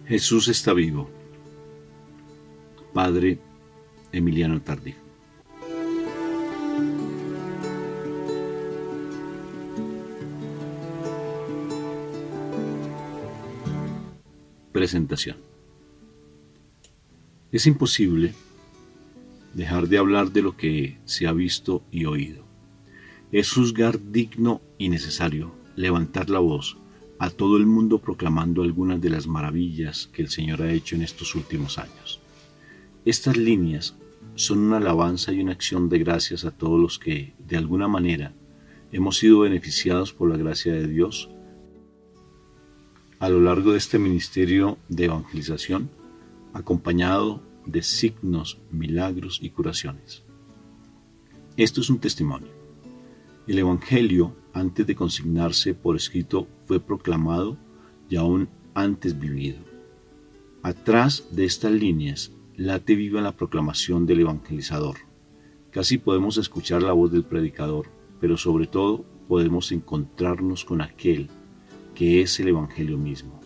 Jesús está vivo. Padre Emiliano Tardif. Presentación. Es imposible dejar de hablar de lo que se ha visto y oído. Es juzgar digno y necesario levantar la voz a todo el mundo proclamando algunas de las maravillas que el Señor ha hecho en estos últimos años. Estas líneas son una alabanza y una acción de gracias a todos los que, de alguna manera, hemos sido beneficiados por la gracia de Dios a lo largo de este ministerio de evangelización, acompañado de signos, milagros y curaciones. Esto es un testimonio. El Evangelio, antes de consignarse por escrito, fue proclamado y aún antes vivido. Atrás de estas líneas late viva la proclamación del evangelizador. Casi podemos escuchar la voz del predicador, pero sobre todo podemos encontrarnos con aquel que es el Evangelio mismo,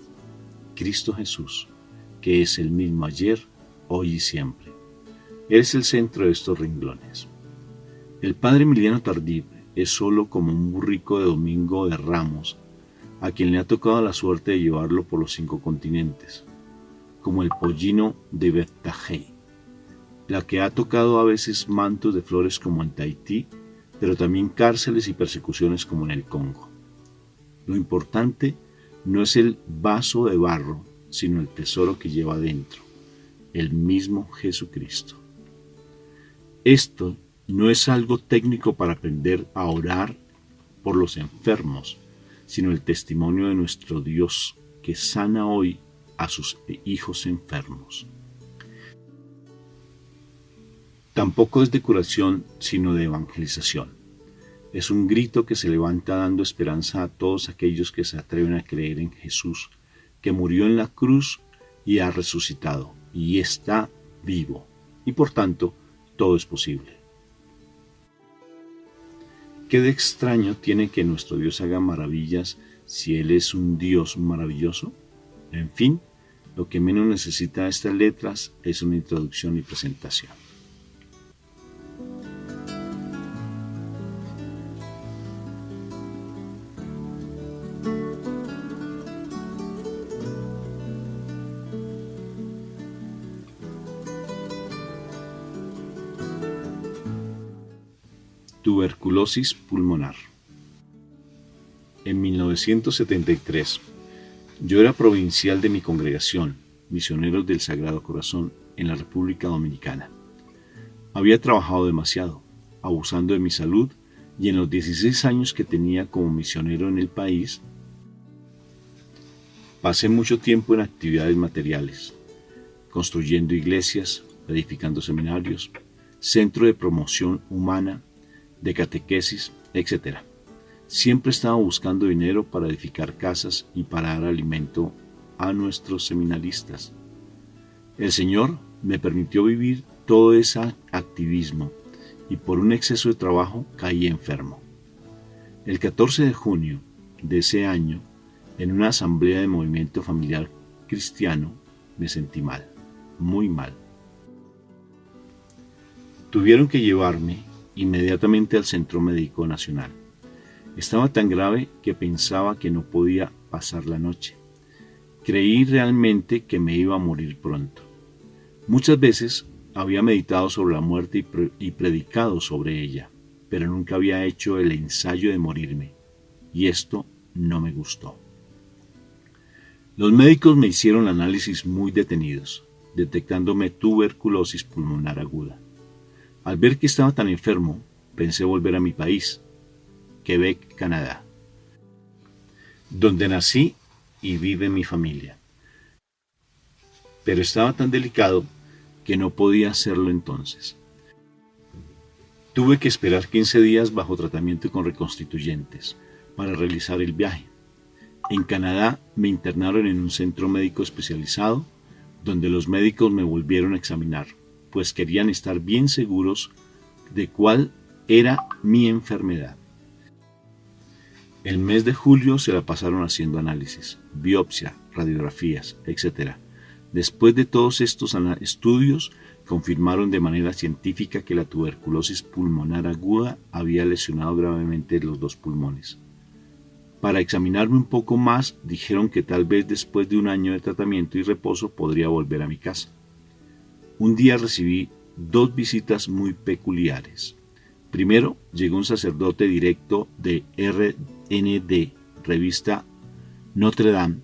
Cristo Jesús, que es el mismo ayer, hoy y siempre. Él es el centro de estos renglones. El Padre Emiliano Tardif es solo como un burrico de domingo de Ramos, a quien le ha tocado la suerte de llevarlo por los 5 continentes, como el pollino de Bethlehem, la que ha tocado a veces mantos de flores como en Tahití, pero también cárceles y persecuciones como en el Congo. Lo importante no es el vaso de barro, sino el tesoro que lleva dentro, el mismo Jesucristo. Esto no es algo técnico para aprender a orar por los enfermos, sino el testimonio de nuestro Dios que sana hoy a sus hijos enfermos. Tampoco es de curación, sino de evangelización. Es un grito que se levanta dando esperanza a todos aquellos que se atreven a creer en Jesús, que murió en la cruz y ha resucitado, y está vivo, y por tanto todo es posible. ¿Qué de extraño tiene que nuestro Dios haga maravillas si Él es un Dios maravilloso? En fin, lo que menos necesita estas letras es una introducción y presentación. Tuberculosis pulmonar. En 1973, yo era provincial de mi congregación, Misioneros del Sagrado Corazón, en la República Dominicana. Había trabajado demasiado, abusando de mi salud, y en los 16 años que tenía como misionero en el país, pasé mucho tiempo en actividades materiales, construyendo iglesias, edificando seminarios, centro de promoción humana, de catequesis, etc. Siempre estaba buscando dinero para edificar casas y para dar alimento a nuestros seminaristas. El Señor me permitió vivir todo ese activismo y por un exceso de trabajo caí enfermo. El 14 de junio de ese año, en una asamblea de movimiento familiar cristiano, me sentí mal, muy mal. Tuvieron que llevarme inmediatamente al Centro Médico Nacional. Estaba tan grave que pensaba que no podía pasar la noche. Creí realmente que me iba a morir pronto. Muchas veces había meditado sobre la muerte y predicado sobre ella, pero nunca había hecho el ensayo de morirme, y esto no me gustó. Los médicos me hicieron análisis muy detenidos, detectándome tuberculosis pulmonar aguda. Al ver que estaba tan enfermo, pensé volver a mi país, Quebec, Canadá, donde nací y vive mi familia. Pero estaba tan delicado que no podía hacerlo entonces. Tuve que esperar 15 días bajo tratamiento con reconstituyentes para realizar el viaje. En Canadá me internaron en un centro médico especializado, donde los médicos me volvieron a examinar, pues querían estar bien seguros de cuál era mi enfermedad. El mes de julio se la pasaron haciendo análisis, biopsia, radiografías, etc., Después de todos estos estudios, confirmaron de manera científica que la tuberculosis pulmonar aguda había lesionado gravemente los dos pulmones. Para examinarme un poco más, dijeron que tal vez después de un año de tratamiento y reposo podría volver a mi casa. Un día recibí dos visitas muy peculiares. Primero, llegó un sacerdote directo de RND, revista Notre Dame,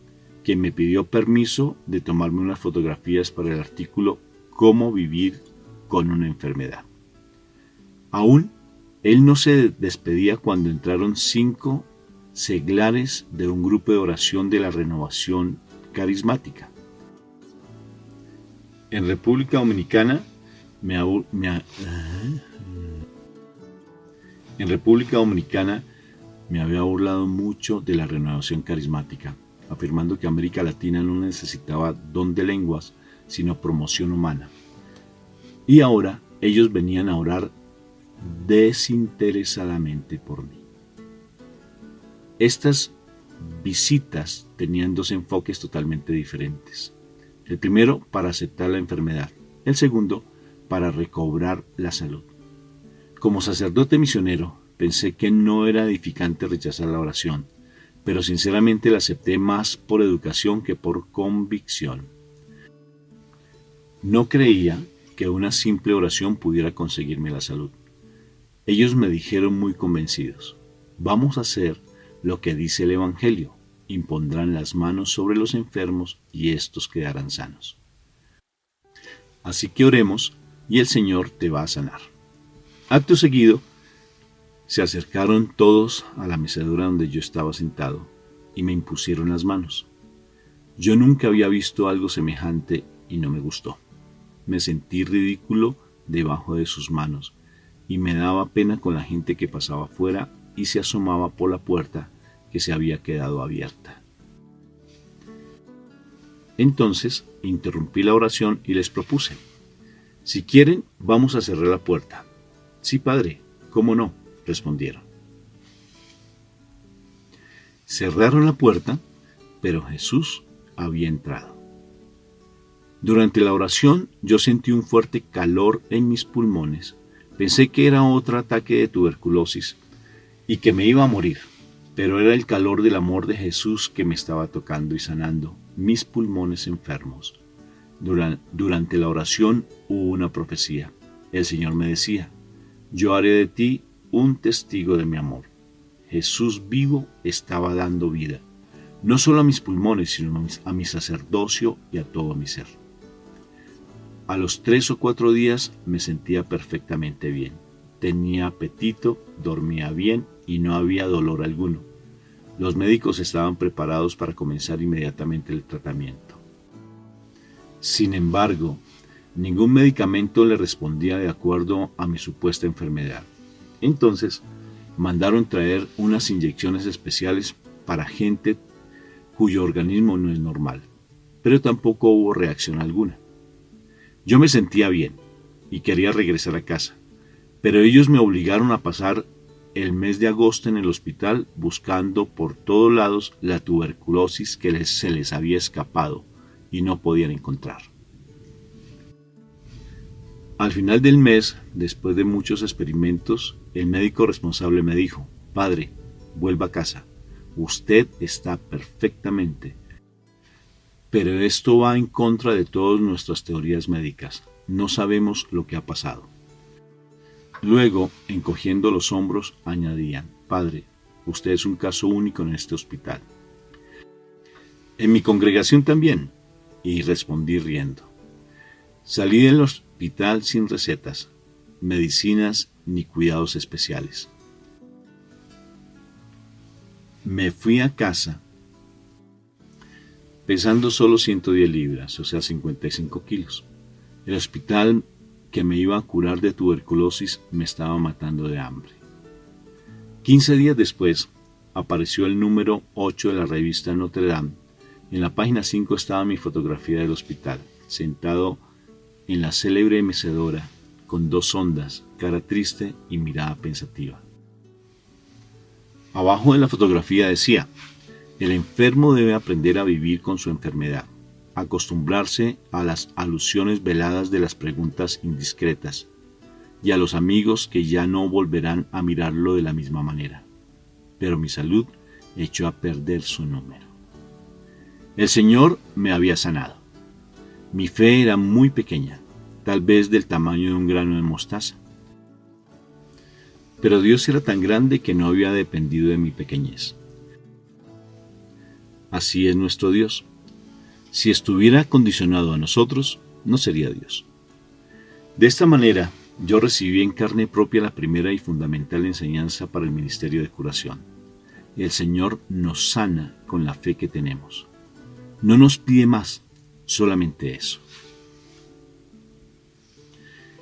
que me pidió permiso de tomarme unas fotografías para el artículo Cómo vivir con una enfermedad. Aún, él no se despedía cuando entraron 5 seglares de un grupo de oración de la Renovación Carismática. En República Dominicana me había burlado mucho de la Renovación Carismática, afirmando que América Latina no necesitaba don de lenguas, sino promoción humana. Y ahora ellos venían a orar desinteresadamente por mí. Estas visitas tenían dos enfoques totalmente diferentes. El primero, para aceptar la enfermedad. El segundo, para recobrar la salud. Como sacerdote misionero, pensé que no era edificante rechazar la oración, pero sinceramente la acepté más por educación que por convicción. No creía que una simple oración pudiera conseguirme la salud. Ellos me dijeron muy convencidos: vamos a hacer lo que dice el Evangelio, impondrán las manos sobre los enfermos y estos quedarán sanos. Así que oremos y el Señor te va a sanar. Acto seguido, se acercaron todos a la mecedora donde yo estaba sentado y me impusieron las manos. Yo nunca había visto algo semejante y no me gustó. Me sentí ridículo debajo de sus manos y me daba pena con la gente que pasaba afuera y se asomaba por la puerta que se había quedado abierta. Entonces interrumpí la oración y les propuse: si quieren, vamos a cerrar la puerta. Sí, padre, ¿cómo no?, respondieron. Cerraron la puerta, pero Jesús había entrado. Durante la oración yo sentí un fuerte calor en mis pulmones. Pensé que era otro ataque de tuberculosis y que me iba a morir, pero era el calor del amor de Jesús que me estaba tocando y sanando mis pulmones enfermos. Durante la oración hubo una profecía. El Señor me decía: yo haré de ti un testigo de mi amor. Jesús vivo estaba dando vida, no solo a mis pulmones, sino a mi sacerdocio y a todo mi ser. A los 3 o 4 días me sentía perfectamente bien. Tenía apetito, dormía bien y no había dolor alguno. Los médicos estaban preparados para comenzar inmediatamente el tratamiento. Sin embargo, ningún medicamento le respondía de acuerdo a mi supuesta enfermedad. Entonces, mandaron traer unas inyecciones especiales para gente cuyo organismo no es normal, pero tampoco hubo reacción alguna. Yo me sentía bien y quería regresar a casa, pero ellos me obligaron a pasar el mes de agosto en el hospital buscando por todos lados la tuberculosis que se les había escapado y no podían encontrar. Al final del mes, después de muchos experimentos, el médico responsable me dijo: padre, vuelva a casa, usted está perfectamente. Pero esto va en contra de todas nuestras teorías médicas. No sabemos lo que ha pasado. Luego, encogiendo los hombros, añadían: padre, usted es un caso único en este hospital. En mi congregación también, y respondí riendo. Salí del hospital sin recetas, medicinas ni cuidados especiales. Me fui a casa pesando solo 110 libras, o sea 55 kilos. El hospital que me iba a curar de tuberculosis me estaba matando de hambre. 15 días después apareció el número 8 de la revista Notre Dame. En la página 5 estaba mi fotografía del hospital, sentado en la célebre mecedora, con 2 sondas, cara triste y mirada pensativa. Abajo de la fotografía decía: el enfermo debe aprender a vivir con su enfermedad. acostumbrarse a las alusiones veladas de las preguntas indiscretas y a los amigos que ya no volverán a mirarlo de la misma manera. Pero mi salud echó a perder su número. El Señor me había sanado. Mi fe era muy pequeña, tal vez del tamaño de un grano de mostaza. Pero Dios era tan grande que no había dependido de mi pequeñez. Así es nuestro Dios. Si estuviera condicionado a nosotros, no sería Dios. De esta manera, yo recibí en carne propia la primera y fundamental enseñanza para el ministerio de curación. El Señor nos sana con la fe que tenemos. No nos pide más, solamente eso.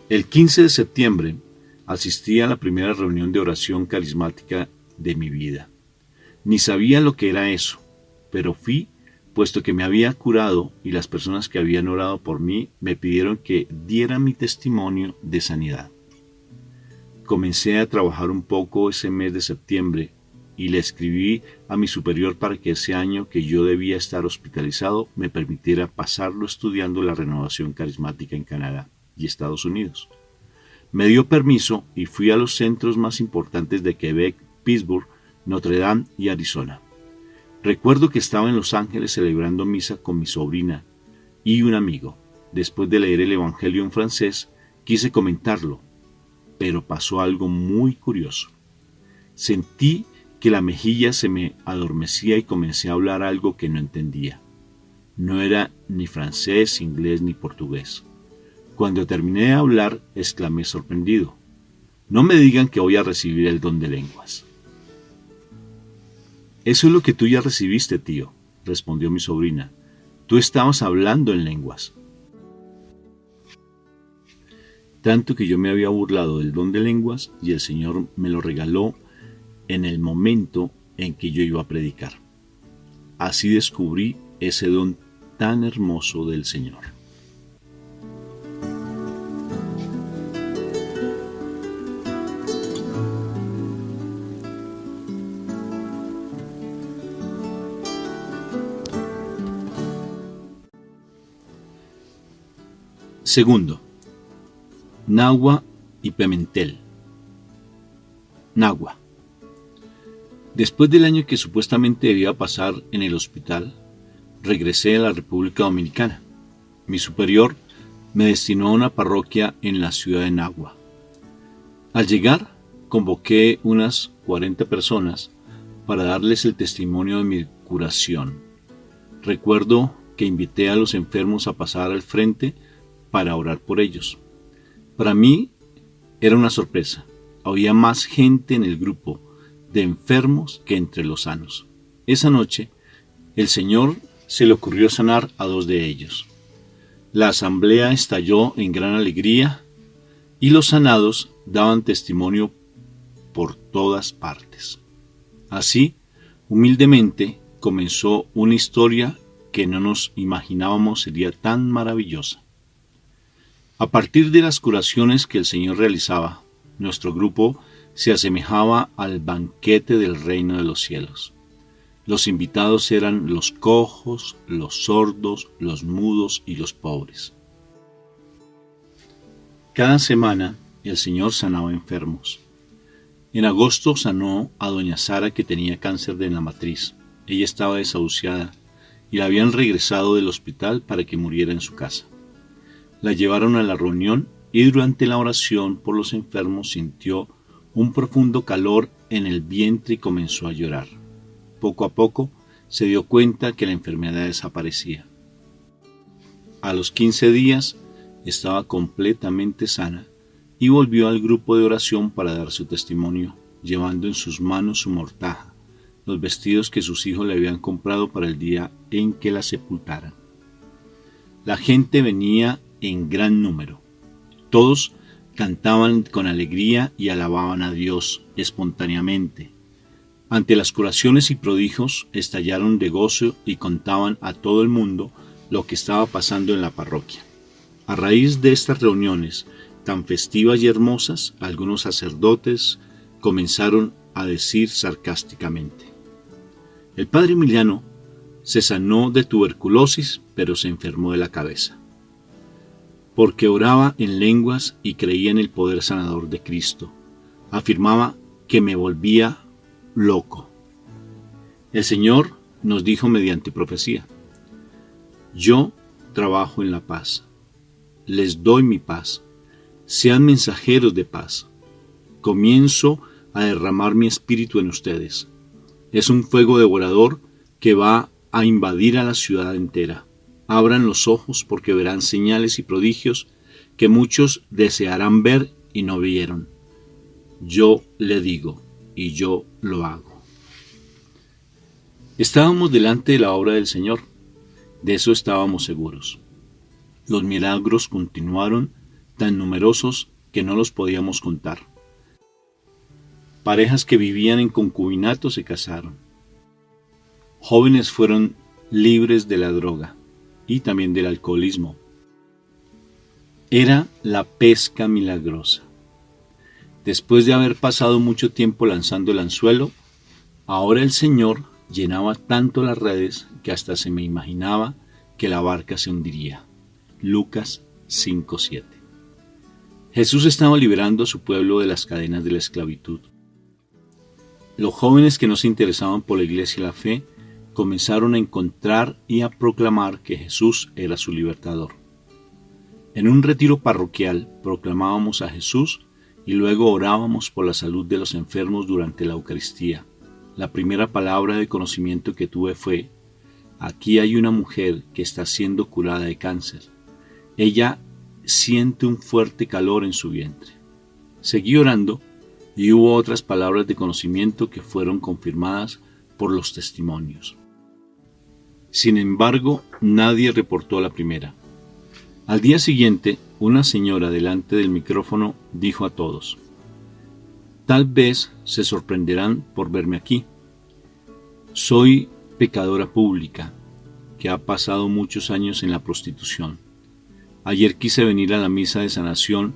El 15 de septiembre asistí a la primera reunión de oración carismática de mi vida. Ni sabía lo que era eso, pero fui, puesto que me había curado y las personas que habían orado por mí me pidieron que diera mi testimonio de sanidad. Comencé a trabajar un poco ese mes de septiembre y le escribí a mi superior para que ese año que yo debía estar hospitalizado me permitiera pasarlo estudiando la renovación carismática en Canadá y Estados Unidos. Me dio permiso y fui a los centros más importantes de Quebec, Pittsburgh, Notre Dame y Arizona. Recuerdo que estaba en Los Ángeles celebrando misa con mi sobrina y un amigo. Después de leer el Evangelio en francés, quise comentarlo, pero pasó algo muy curioso. Sentí que la mejilla se me adormecía y comencé a hablar algo que no entendía. No era ni francés, inglés ni portugués. Cuando terminé de hablar, exclamé sorprendido: «No me digan que voy a recibir el don de lenguas». «Eso es lo que tú ya recibiste, tío», respondió mi sobrina. «Tú estabas hablando en lenguas». Tanto que yo me había burlado del don de lenguas y el Señor me lo regaló en el momento en que yo iba a predicar. Así descubrí ese don tan hermoso del Señor. Segundo, Nahua y Pimentel. Nahua. Después del año que supuestamente debía pasar en el hospital, regresé a la República Dominicana. Mi superior me destinó a una parroquia en la ciudad de Nahua. Al llegar, convoqué unas 40 personas para darles el testimonio de mi curación. Recuerdo que invité a los enfermos a pasar al frente para orar por ellos. Para mí era una sorpresa. Había más gente en el grupo de enfermos que entre los sanos. Esa noche, el Señor se le ocurrió sanar a 2 de ellos. La asamblea estalló en gran alegría y los sanados daban testimonio por todas partes. Así, humildemente, comenzó una historia que no nos imaginábamos sería tan maravillosa. A partir de las curaciones que el Señor realizaba, nuestro grupo se asemejaba al banquete del reino de los cielos. Los invitados eran los cojos, los sordos, los mudos y los pobres. Cada semana el Señor sanaba enfermos. En agosto sanó a doña Sara, que tenía cáncer de la matriz. Ella estaba desahuciada y la habían regresado del hospital para que muriera en su casa. La llevaron a la reunión y durante la oración por los enfermos sintió un profundo calor en el vientre y comenzó a llorar. Poco a poco se dio cuenta que la enfermedad desaparecía. A los 15 días estaba completamente sana y volvió al grupo de oración para dar su testimonio, llevando en sus manos su mortaja, los vestidos que sus hijos le habían comprado para el día en que la sepultaran. La gente venía en gran número. Todos cantaban con alegría y alababan a Dios espontáneamente. Ante las curaciones y prodigios estallaron de gozo y contaban a todo el mundo lo que estaba pasando en la parroquia. A raíz de estas reuniones tan festivas y hermosas, algunos sacerdotes comenzaron a decir sarcásticamente: el padre Emiliano se sanó de tuberculosis, pero se enfermó de la cabeza, porque oraba en lenguas y creía en el poder sanador de Cristo. Afirmaba que me volvía loco. El Señor nos dijo mediante profecía: yo trabajo en la paz, les doy mi paz, sean mensajeros de paz. Comienzo a derramar mi espíritu en ustedes. Es un fuego devorador que va a invadir a la ciudad entera. Abran los ojos porque verán señales y prodigios que muchos desearán ver y no vieron. Yo le digo y yo lo hago. Estábamos delante de la obra del Señor. De eso estábamos seguros. Los milagros continuaron tan numerosos que no los podíamos contar. Parejas que vivían en concubinato se casaron. Jóvenes fueron libres de la droga y también del alcoholismo. Era la pesca milagrosa. Después de haber pasado mucho tiempo lanzando el anzuelo, ahora el Señor llenaba tanto las redes que hasta se me imaginaba que la barca se hundiría. Lucas 5:7. Jesús estaba liberando a su pueblo de las cadenas de la esclavitud. Los jóvenes que no se interesaban por la iglesia y la fe comenzaron a encontrar y a proclamar que Jesús era su libertador. En un retiro parroquial proclamábamos a Jesús y luego orábamos por la salud de los enfermos durante la Eucaristía. La primera palabra de conocimiento que tuve fue: aquí hay una mujer que está siendo curada de cáncer. Ella siente un fuerte calor en su vientre. Seguí orando y hubo otras palabras de conocimiento que fueron confirmadas por los testimonios. Sin embargo, nadie reportó la primera. Al día siguiente, una señora delante del micrófono dijo a todos: tal vez se sorprenderán por verme aquí. Soy pecadora pública, que ha pasado muchos años en la prostitución. Ayer quise venir a la misa de sanación,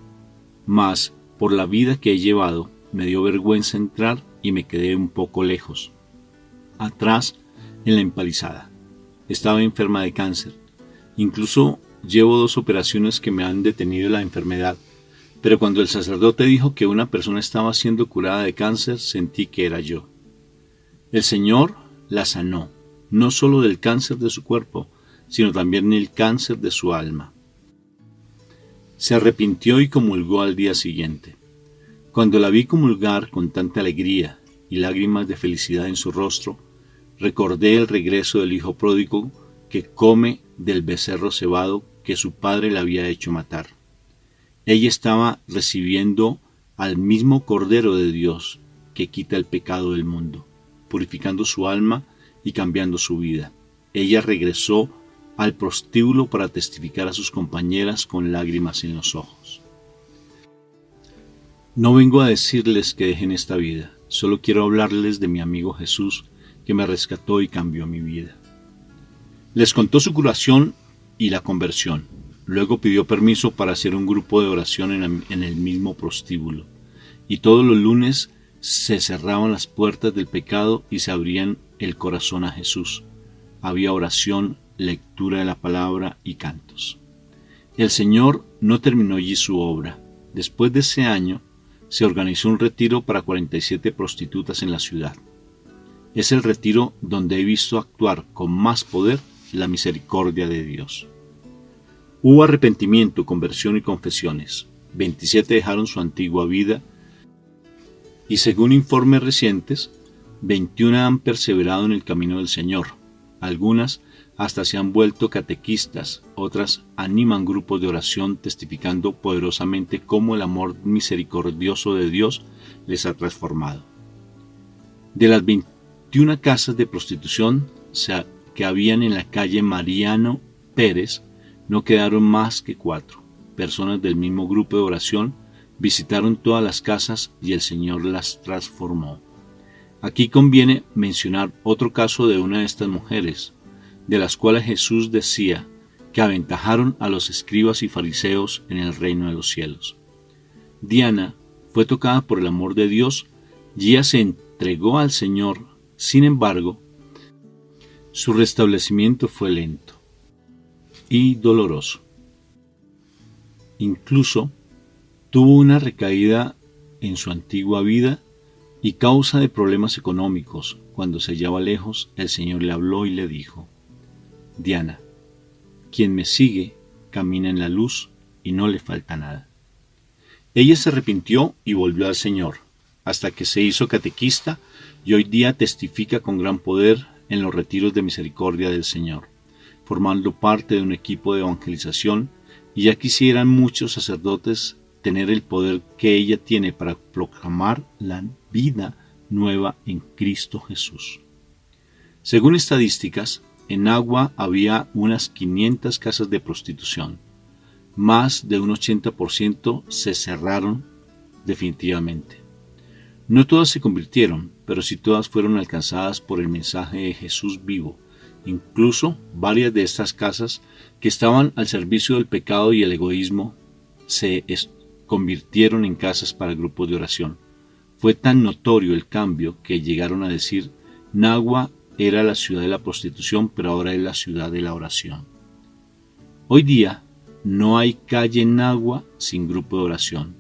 mas por la vida que he llevado, me dio vergüenza entrar y me quedé un poco lejos, atrás en la empalizada. Estaba enferma de cáncer. Incluso llevo 2 operaciones que me han detenido la enfermedad, pero cuando el sacerdote dijo que una persona estaba siendo curada de cáncer, sentí que era yo. El Señor la sanó, no solo del cáncer de su cuerpo, sino también del cáncer de su alma. Se arrepintió y comulgó al día siguiente. Cuando la vi comulgar con tanta alegría y lágrimas de felicidad en su rostro, recordé el regreso del hijo pródigo que come del becerro cebado que su padre le había hecho matar. Ella estaba recibiendo al mismo Cordero de Dios que quita el pecado del mundo, purificando su alma y cambiando su vida. Ella regresó al prostíbulo para testificar a sus compañeras con lágrimas en los ojos. No vengo a decirles que dejen esta vida, solo quiero hablarles de mi amigo Jesús, que me rescató y cambió mi vida. Les contó su curación y la conversión. Luego pidió permiso para hacer un grupo de oración en el mismo prostíbulo. Y todos los lunes se cerraban las puertas del pecado y se abrían el corazón a Jesús. Había oración, lectura de la palabra y cantos. El Señor no terminó allí su obra. Después de ese año, se organizó un retiro para 47 prostitutas en la ciudad. Es el retiro donde he visto actuar con más poder la misericordia de Dios. Hubo arrepentimiento, conversión y confesiones. 27 dejaron su antigua vida y, según informes recientes, 21 han perseverado en el camino del Señor. Algunas hasta se han vuelto catequistas, otras animan grupos de oración testificando poderosamente cómo el amor misericordioso de Dios les ha transformado. De las 21 casas de prostitución que habían en la calle Mariano Pérez, no quedaron más que 4. Personas del mismo grupo de oración visitaron todas las casas y el Señor las transformó. Aquí conviene mencionar otro caso de una de estas mujeres, de las cuales Jesús decía que aventajaron a los escribas y fariseos en el reino de los cielos. Diana fue tocada por el amor de Dios y ella se entregó al Señor. Sin embargo, Su restablecimiento fue lento y doloroso. Incluso tuvo una recaída en su antigua vida y causa de problemas económicos. Cuando se hallaba lejos, el Señor le habló y le dijo: Diana, quien me sigue camina en la luz y no le falta nada. Ella se arrepintió y volvió al Señor, hasta que se hizo catequista y hoy día testifica con gran poder en los retiros de misericordia del Señor, formando parte de un equipo de evangelización, y ya quisieran muchos sacerdotes tener el poder que ella tiene para proclamar la vida nueva en Cristo Jesús. Según estadísticas, en Nagua había unas 500 casas de prostitución. Más de un 80% se cerraron definitivamente. No todas se convirtieron, pero sí todas fueron alcanzadas por el mensaje de Jesús vivo. Incluso varias de estas casas que estaban al servicio del pecado y el egoísmo se convirtieron en casas para grupos de oración. Fue tan notorio el cambio que llegaron a decir: Nagua era la ciudad de la prostitución, pero ahora es la ciudad de la oración. Hoy día no hay calle en Nagua sin grupo de oración.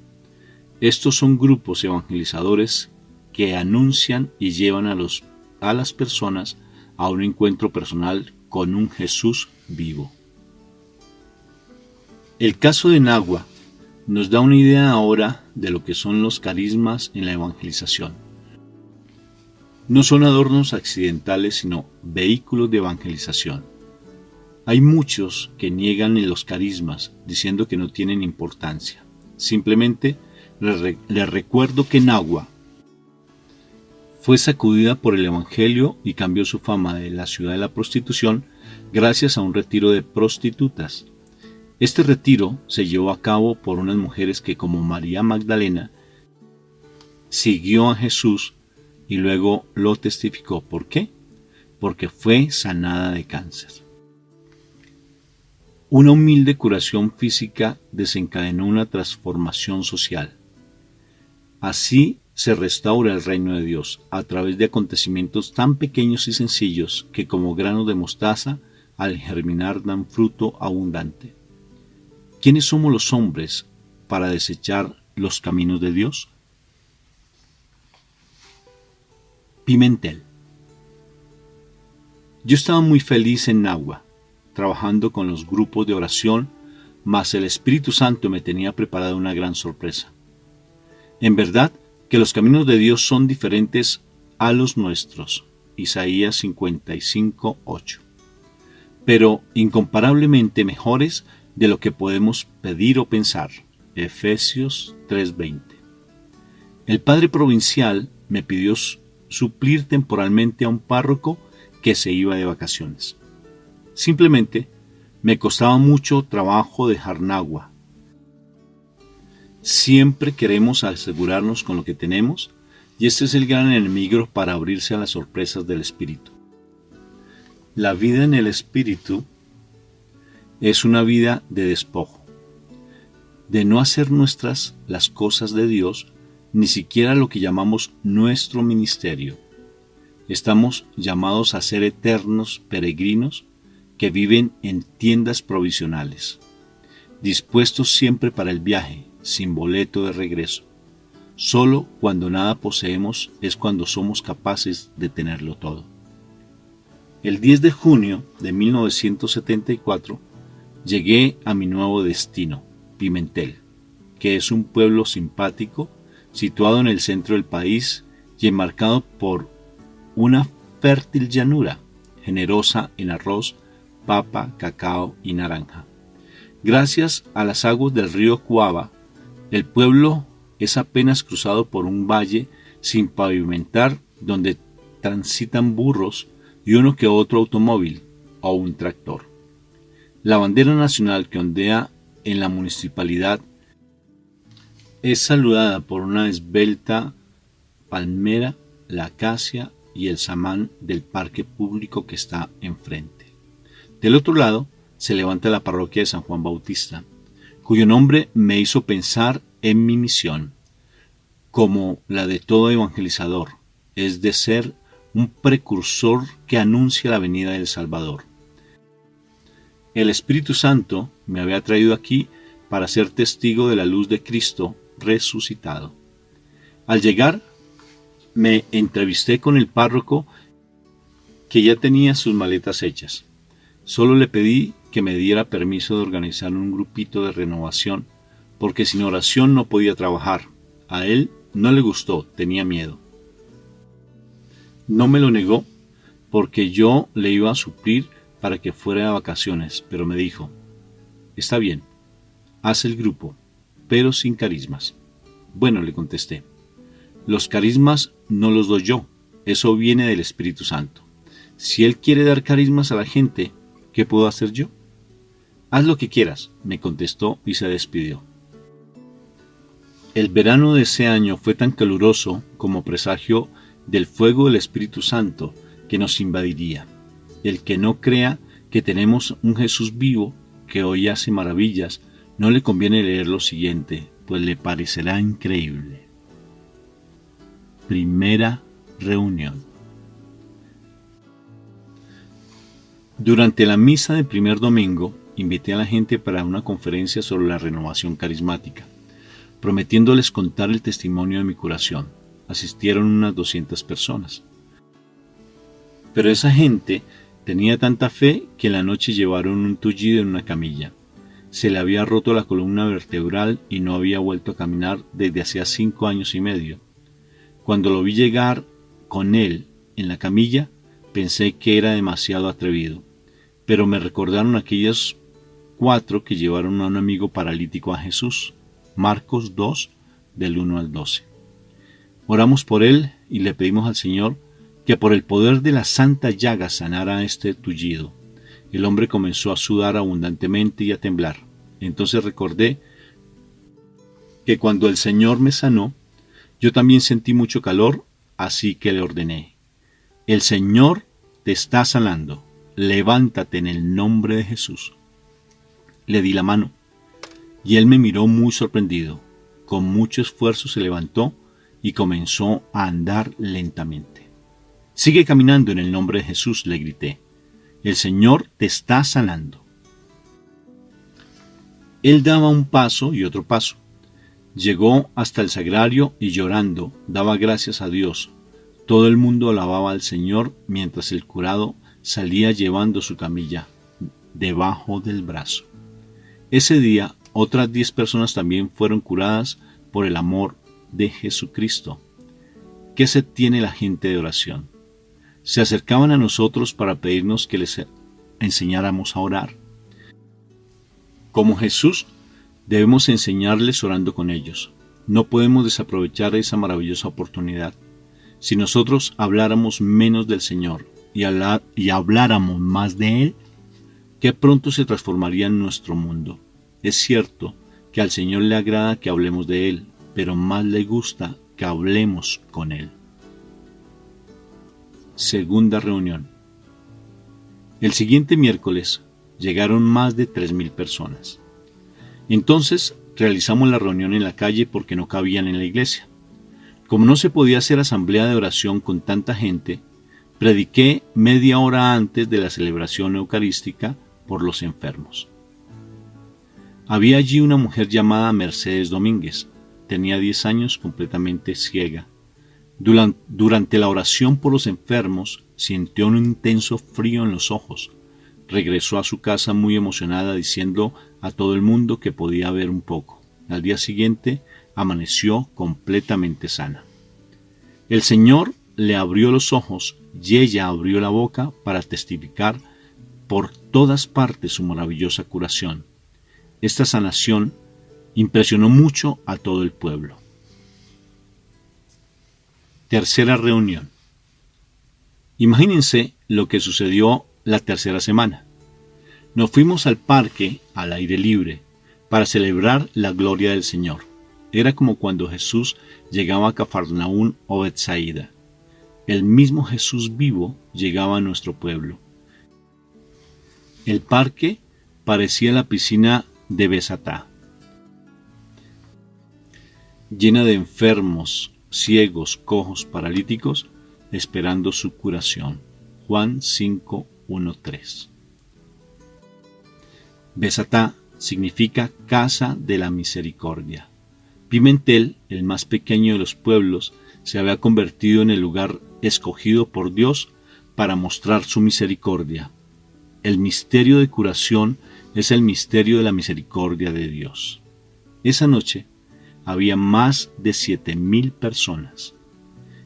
Estos son grupos evangelizadores que anuncian y llevan a las personas a un encuentro personal con un Jesús vivo. El caso de Nagua nos da una idea ahora de lo que son los carismas en la evangelización. No son adornos accidentales, sino vehículos de evangelización. Hay muchos que niegan en los carismas, diciendo que no tienen importancia. Simplemente les recuerdo que Nagua fue sacudida por el Evangelio y cambió su fama de la ciudad de la prostitución gracias a un retiro de prostitutas. Este retiro se llevó a cabo por unas mujeres que, como María Magdalena, siguió a Jesús y luego lo testificó. ¿Por qué? Porque fue sanada de cáncer. Una humilde curación física desencadenó una transformación social. Así se restaura el reino de Dios a través de acontecimientos tan pequeños y sencillos que, como granos de mostaza, al germinar dan fruto abundante. ¿Quiénes somos los hombres para desechar los caminos de Dios? Pimentel. Yo estaba muy feliz en Nagua, trabajando con los grupos de oración, mas el Espíritu Santo me tenía preparada una gran sorpresa. En verdad que los caminos de Dios son diferentes a los nuestros, Isaías 55:8, pero incomparablemente mejores de lo que podemos pedir o pensar, Efesios 3:20. El padre provincial me pidió suplir temporalmente a un párroco que se iba de vacaciones. Simplemente me costaba mucho trabajo dejar Nagua. Siempre queremos asegurarnos con lo que tenemos, y este es el gran enemigo para abrirse a las sorpresas del Espíritu. La vida en el Espíritu es una vida de despojo, de no hacer nuestras las cosas de Dios, ni siquiera lo que llamamos nuestro ministerio. Estamos llamados a ser eternos peregrinos que viven en tiendas provisionales, dispuestos siempre para el viaje, sin boleto de regreso. Solo cuando nada poseemos es cuando somos capaces de tenerlo todo. El 10 de junio de 1974 llegué a mi nuevo destino, Pimentel, que es un pueblo simpático situado en el centro del país y enmarcado por una fértil llanura, generosa en arroz, papa, cacao y naranja. Gracias a las aguas del río Cuava, el pueblo es apenas cruzado por un valle sin pavimentar donde transitan burros y uno que otro automóvil o un tractor. La bandera nacional que ondea en la municipalidad es saludada por una esbelta palmera, la acacia y el samán del parque público que está enfrente. Del otro lado se levanta la parroquia de San Juan Bautista, cuyo nombre me hizo pensar en mi misión, como la de todo evangelizador, es de ser un precursor que anuncia la venida del Salvador. El Espíritu Santo me había traído aquí para ser testigo de la luz de Cristo resucitado. Al llegar, me entrevisté con el párroco, que ya tenía sus maletas hechas. Solo le pedí que me diera permiso de organizar un grupito de renovación, porque sin oración no podía trabajar. A él no le gustó, tenía miedo. No me lo negó, porque yo le iba a suplir para que fuera de vacaciones, pero me dijo: está bien, haz el grupo, pero sin carismas. Bueno, le contesté, los carismas no los doy yo, eso viene del Espíritu Santo. Si Él quiere dar carismas a la gente, ¿qué puedo hacer yo? Haz lo que quieras, me contestó y se despidió. El verano de ese año fue tan caluroso como presagio del fuego del Espíritu Santo que nos invadiría. El que no crea que tenemos un Jesús vivo que hoy hace maravillas, no le conviene leer lo siguiente, pues le parecerá increíble. Primera reunión. Durante la misa del primer domingo, invité a la gente para una conferencia sobre la renovación carismática, prometiéndoles contar el testimonio de mi curación. Asistieron unas 200 personas. Pero esa gente tenía tanta fe que en la noche llevaron un tullido en una camilla. Se le había roto la columna vertebral y no había vuelto a caminar desde hacía 5 años y medio. Cuando lo vi llegar con él en la camilla, pensé que era demasiado atrevido, pero me recordaron aquellos 4 que llevaron a un amigo paralítico a Jesús. Marcos 2, del 1 al 12. Oramos por él y le pedimos al Señor que por el poder de la santa llaga sanara este tullido. El hombre comenzó a sudar abundantemente y a temblar. Entonces recordé que cuando el Señor me sanó, yo también sentí mucho calor, así que le ordené: el Señor te está sanando, levántate en el nombre de Jesús. Le di la mano y él me miró muy sorprendido. Con mucho esfuerzo se levantó y comenzó a andar lentamente. Sigue caminando en el nombre de Jesús, le grité. El Señor te está sanando. Él daba un paso y otro paso. Llegó hasta el sagrario y llorando daba gracias a Dios. Todo el mundo alababa al Señor mientras el curado salía llevando su camilla debajo del brazo. Ese día otras 10 personas también fueron curadas por el amor de Jesucristo. ¿Qué sed tiene la gente de oración? Se acercaban a nosotros para pedirnos que les enseñáramos a orar. Como Jesús, debemos enseñarles orando con ellos. No podemos desaprovechar esa maravillosa oportunidad. Si nosotros habláramos menos del Señor y habláramos más de Él, qué pronto se transformaría en nuestro mundo. Es cierto que al Señor le agrada que hablemos de Él, pero más le gusta que hablemos con Él. Segunda reunión. El siguiente miércoles llegaron más de 3,000 personas. Entonces realizamos la reunión en la calle porque no cabían en la iglesia. Como no se podía hacer asamblea de oración con tanta gente, prediqué media hora antes de la celebración eucarística por los enfermos. Había allí una mujer llamada Mercedes Domínguez. Tenía 10 años, completamente ciega. Durante la oración por los enfermos, sintió un intenso frío en los ojos. Regresó a su casa muy emocionada, diciendo a todo el mundo que podía ver un poco. Al día siguiente amaneció completamente sana. El Señor le abrió los ojos y ella abrió la boca para testificar por todas partes su maravillosa curación. Esta sanación impresionó mucho a todo el pueblo. Tercera reunión. Imagínense lo que sucedió la tercera semana. Nos fuimos al parque al aire libre para celebrar la gloria del Señor. Era como cuando Jesús llegaba a Cafarnaún o Betsaida. El mismo Jesús vivo llegaba a nuestro pueblo. El parque parecía la piscina de Besatá, llena de enfermos, ciegos, cojos, paralíticos esperando su curación. Juan 5:1-3. Besatá significa casa de la misericordia. Pimentel, el más pequeño de los pueblos, se había convertido en el lugar escogido por Dios para mostrar su misericordia. El misterio de curación es el misterio de la misericordia de Dios. Esa noche había más de 7,000 personas.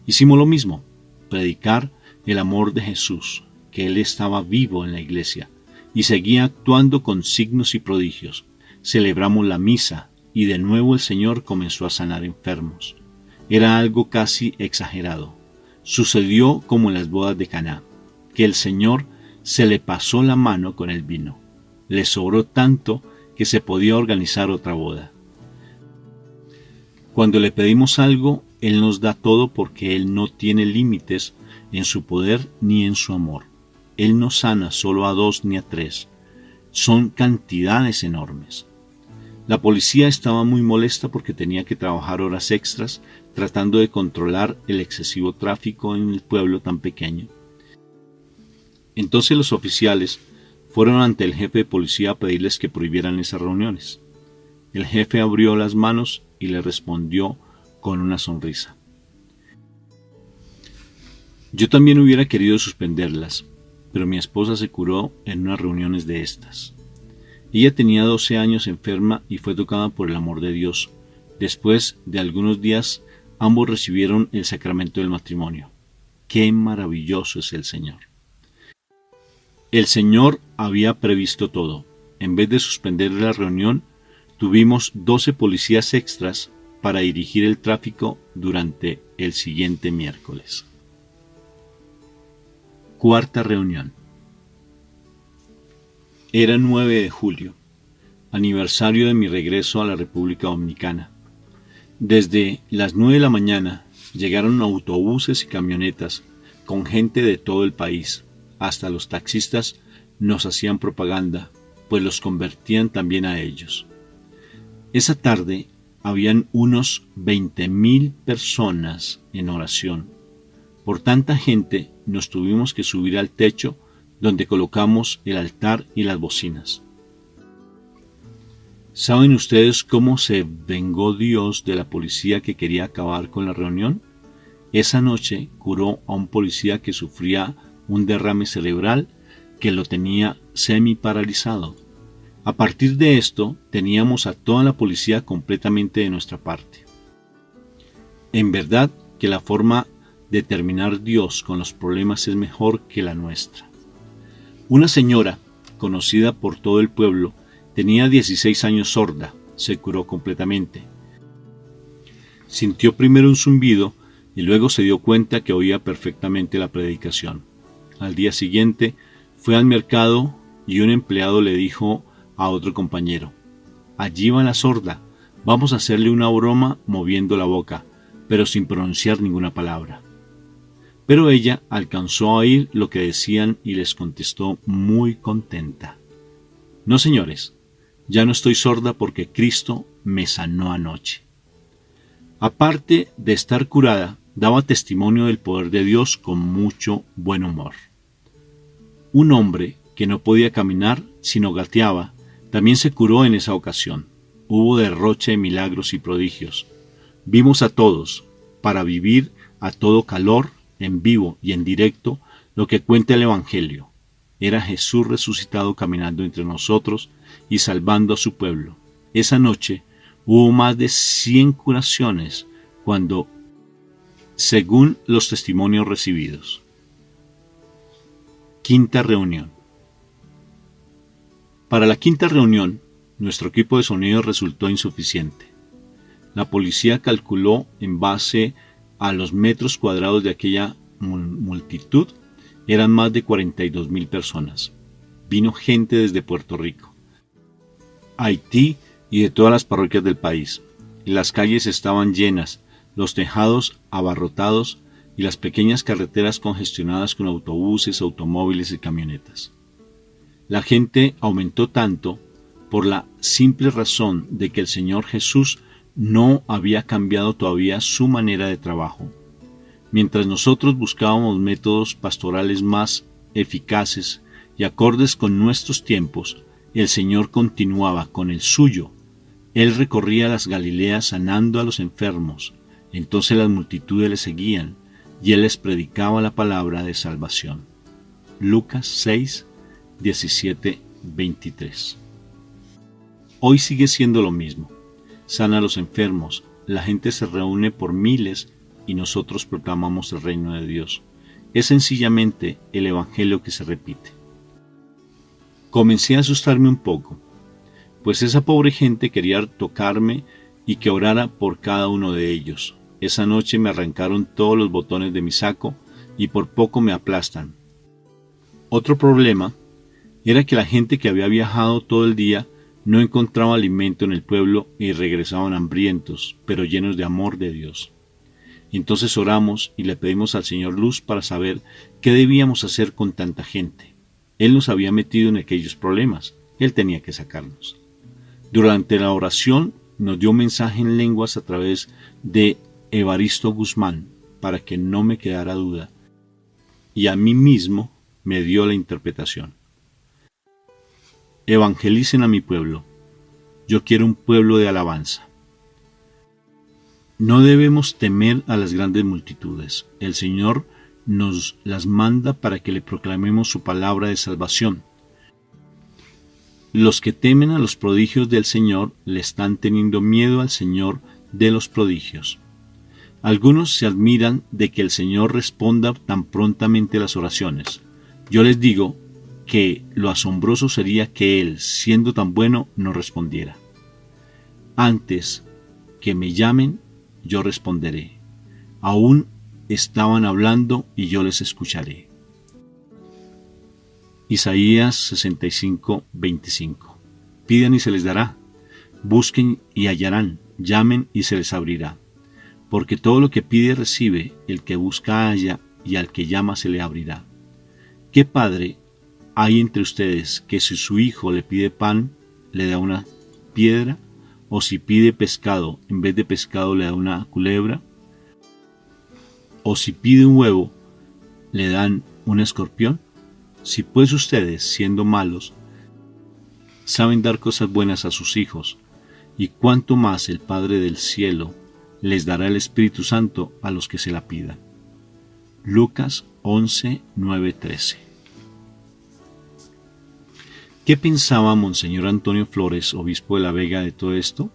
Hicimos lo mismo, predicar el amor de Jesús, que Él estaba vivo en la iglesia y seguía actuando con signos y prodigios. Celebramos la misa y de nuevo el Señor comenzó a sanar enfermos. Era algo casi exagerado. Sucedió como en las bodas de Caná, que el Señor se le pasó la mano con el vino. Le sobró tanto que se podía organizar otra boda. Cuando le pedimos algo, Él nos da todo porque Él no tiene límites en su poder ni en su amor. Él no sana solo a 2 ni a 3. Son cantidades enormes. La policía estaba muy molesta porque tenía que trabajar horas extras tratando de controlar el excesivo tráfico en el pueblo tan pequeño. Entonces los oficiales fueron ante el jefe de policía a pedirles que prohibieran esas reuniones. El jefe abrió las manos y le respondió con una sonrisa. Yo también hubiera querido suspenderlas, pero mi esposa se curó en unas reuniones de estas. Ella tenía 12 años enferma y fue tocada por el amor de Dios. Después de algunos días, ambos recibieron el sacramento del matrimonio. ¡Qué maravilloso es el Señor! El Señor había previsto todo. En vez de suspender la reunión, tuvimos 12 policías extras para dirigir el tráfico durante el siguiente miércoles. Cuarta reunión. Era 9 de julio, aniversario de mi regreso a la República Dominicana. Desde las 9 de la mañana llegaron autobuses y camionetas con gente de todo el país. Hasta los taxistas nos hacían propaganda, pues los convertían también a ellos. Esa tarde habían unos 20,000 personas en oración. Por tanta gente nos tuvimos que subir al techo donde colocamos el altar y las bocinas. ¿Saben ustedes cómo se vengó Dios de la policía que quería acabar con la reunión? Esa noche curó a un policía que sufría un derrame cerebral que lo tenía semi-paralizado. A partir de esto, teníamos a toda la policía completamente de nuestra parte. En verdad que la forma de terminar Dios con los problemas es mejor que la nuestra. Una señora, conocida por todo el pueblo, tenía 16 años sorda, se curó completamente. Sintió primero un zumbido y luego se dio cuenta que oía perfectamente la predicación. Al día siguiente fue al mercado y un empleado le dijo a otro compañero: «Allí va la sorda, vamos a hacerle una broma moviendo la boca, pero sin pronunciar ninguna palabra». Pero ella alcanzó a oír lo que decían y les contestó muy contenta: «No, señores, ya no estoy sorda porque Cristo me sanó anoche». Aparte de estar curada, daba testimonio del poder de Dios con mucho buen humor. Un hombre que no podía caminar sino gateaba también se curó en esa ocasión. Hubo derroche de milagros y prodigios. Vimos a todos, para vivir a todo calor, en vivo y en directo, lo que cuenta el Evangelio. Era Jesús resucitado caminando entre nosotros y salvando a su pueblo. Esa noche hubo más de 100 curaciones según los testimonios recibidos. Quinta reunión. Para la quinta reunión, nuestro equipo de sonido resultó insuficiente. La policía calculó en base a los metros cuadrados de aquella multitud, eran más de 42,000 personas. Vino gente desde Puerto Rico, Haití y de todas las parroquias del país. Las calles estaban llenas, los tejados abarrotados y las pequeñas carreteras congestionadas con autobuses, automóviles y camionetas. La gente aumentó tanto por la simple razón de que el Señor Jesús no había cambiado todavía su manera de trabajo. Mientras nosotros buscábamos métodos pastorales más eficaces y acordes con nuestros tiempos, el Señor continuaba con el suyo. Él recorría las Galileas sanando a los enfermos. Entonces las multitudes le seguían y él les predicaba la palabra de salvación. Lucas 6, 17, 23. Hoy sigue siendo lo mismo. Sana a los enfermos, la gente se reúne por miles y nosotros proclamamos el reino de Dios. Es sencillamente el evangelio que se repite. Comencé a asustarme un poco, pues esa pobre gente quería tocarme y que orara por cada uno de ellos. Esa noche me arrancaron todos los botones de mi saco y por poco me aplastan. Otro problema era que la gente que había viajado todo el día no encontraba alimento en el pueblo y regresaban hambrientos, pero llenos de amor de Dios. Entonces oramos y le pedimos al Señor luz para saber qué debíamos hacer con tanta gente. Él nos había metido en aquellos problemas, Él tenía que sacarnos. Durante la oración nos dio un mensaje en lenguas a través de Evaristo Guzmán para que no me quedara duda, y a mí mismo me dio la interpretación. Evangelicen a mi pueblo. Yo quiero un pueblo de alabanza. No debemos temer a las grandes multitudes. El Señor nos las manda para que le proclamemos su palabra de salvación. Los que temen a los prodigios del Señor le están teniendo miedo al Señor de los prodigios. Algunos se admiran de que el Señor responda tan prontamente a las oraciones. Yo les digo que lo asombroso sería que Él, siendo tan bueno, no respondiera. Antes que me llamen, yo responderé. Aún estaban hablando y yo les escucharé. Isaías 65, 25. Pidan y se les dará. Busquen y hallarán. Llamen y se les abrirá. Porque todo lo que pide recibe, el que busca halla, y al que llama se le abrirá. ¿Qué padre hay entre ustedes que si su hijo le pide pan, le da una piedra? ¿O si pide pescado, en vez de pescado le da una culebra? ¿O si pide un huevo, le dan un escorpión? Si pues ustedes, siendo malos, saben dar cosas buenas a sus hijos, y cuánto más el Padre del cielo les dará el Espíritu Santo a los que se la pidan. Lucas 11, 9, 13. ¿Qué pensaba Monseñor Antonio Flores, obispo de La Vega, de todo esto?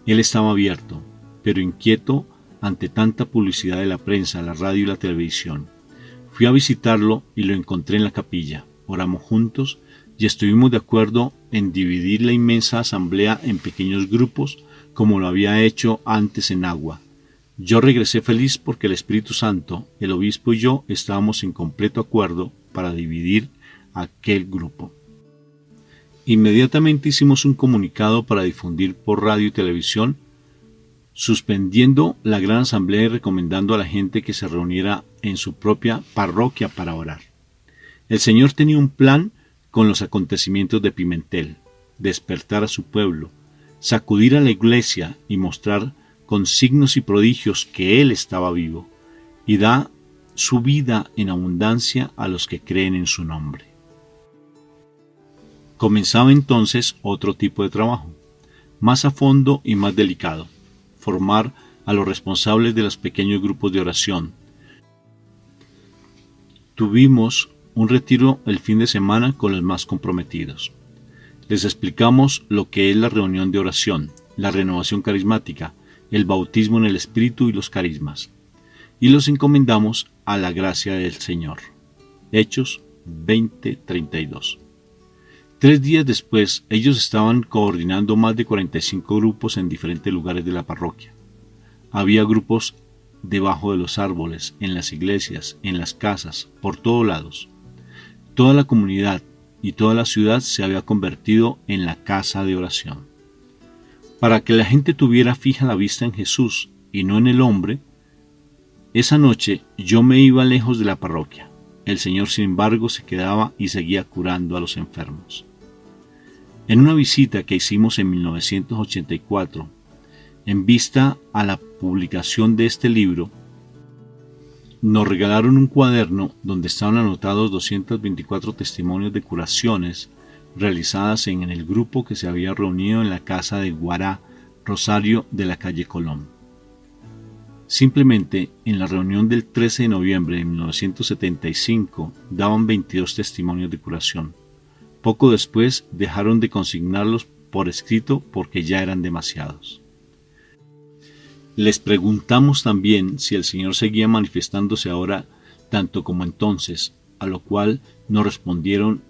Él estaba abierto, pero inquieto ante tanta publicidad de la prensa, la radio y la televisión. Fui a visitarlo y lo encontré en la capilla. Oramos juntos y estuvimos de acuerdo en dividir la inmensa asamblea en pequeños grupos, como lo había hecho antes en Agua. Yo regresé feliz porque el Espíritu Santo, el obispo y yo estábamos en completo acuerdo para dividir aquel grupo. Inmediatamente hicimos un comunicado para difundir por radio y televisión, suspendiendo la gran asamblea y recomendando a la gente que se reuniera en su propia parroquia para orar. El Señor tenía un plan con los acontecimientos de Pimentel: despertar a su pueblo, sacudir a la iglesia y mostrar con signos y prodigios que Él estaba vivo, y da su vida en abundancia a los que creen en su nombre. Comenzaba entonces otro tipo de trabajo, más a fondo y más delicado: formar a los responsables de los pequeños grupos de oración. Tuvimos un retiro el fin de semana con los más comprometidos. Les explicamos lo que es la reunión de oración, la renovación carismática, el bautismo en el Espíritu y los carismas, y los encomendamos a la gracia del Señor. Hechos 20:32. 3 días después, ellos estaban coordinando más de 45 grupos en diferentes lugares de la parroquia. Había grupos debajo de los árboles, en las iglesias, en las casas, por todos lados. Toda la comunidad y toda la ciudad se había convertido en la casa de oración. Para que la gente tuviera fija la vista en Jesús y no en el hombre, esa noche yo me iba lejos de la parroquia. El Señor, sin embargo, se quedaba y seguía curando a los enfermos. En una visita que hicimos en 1984, en vista a la publicación de este libro, nos regalaron un cuaderno donde estaban anotados 224 testimonios de curaciones realizadas en el grupo que se había reunido en la casa de Guará, Rosario, de la calle Colón. Simplemente en la reunión del 13 de noviembre de 1975 daban 22 testimonios de curación. Poco después dejaron de consignarlos por escrito porque ya eran demasiados. Les preguntamos también si el Señor seguía manifestándose ahora tanto como entonces, a lo cual nos respondieron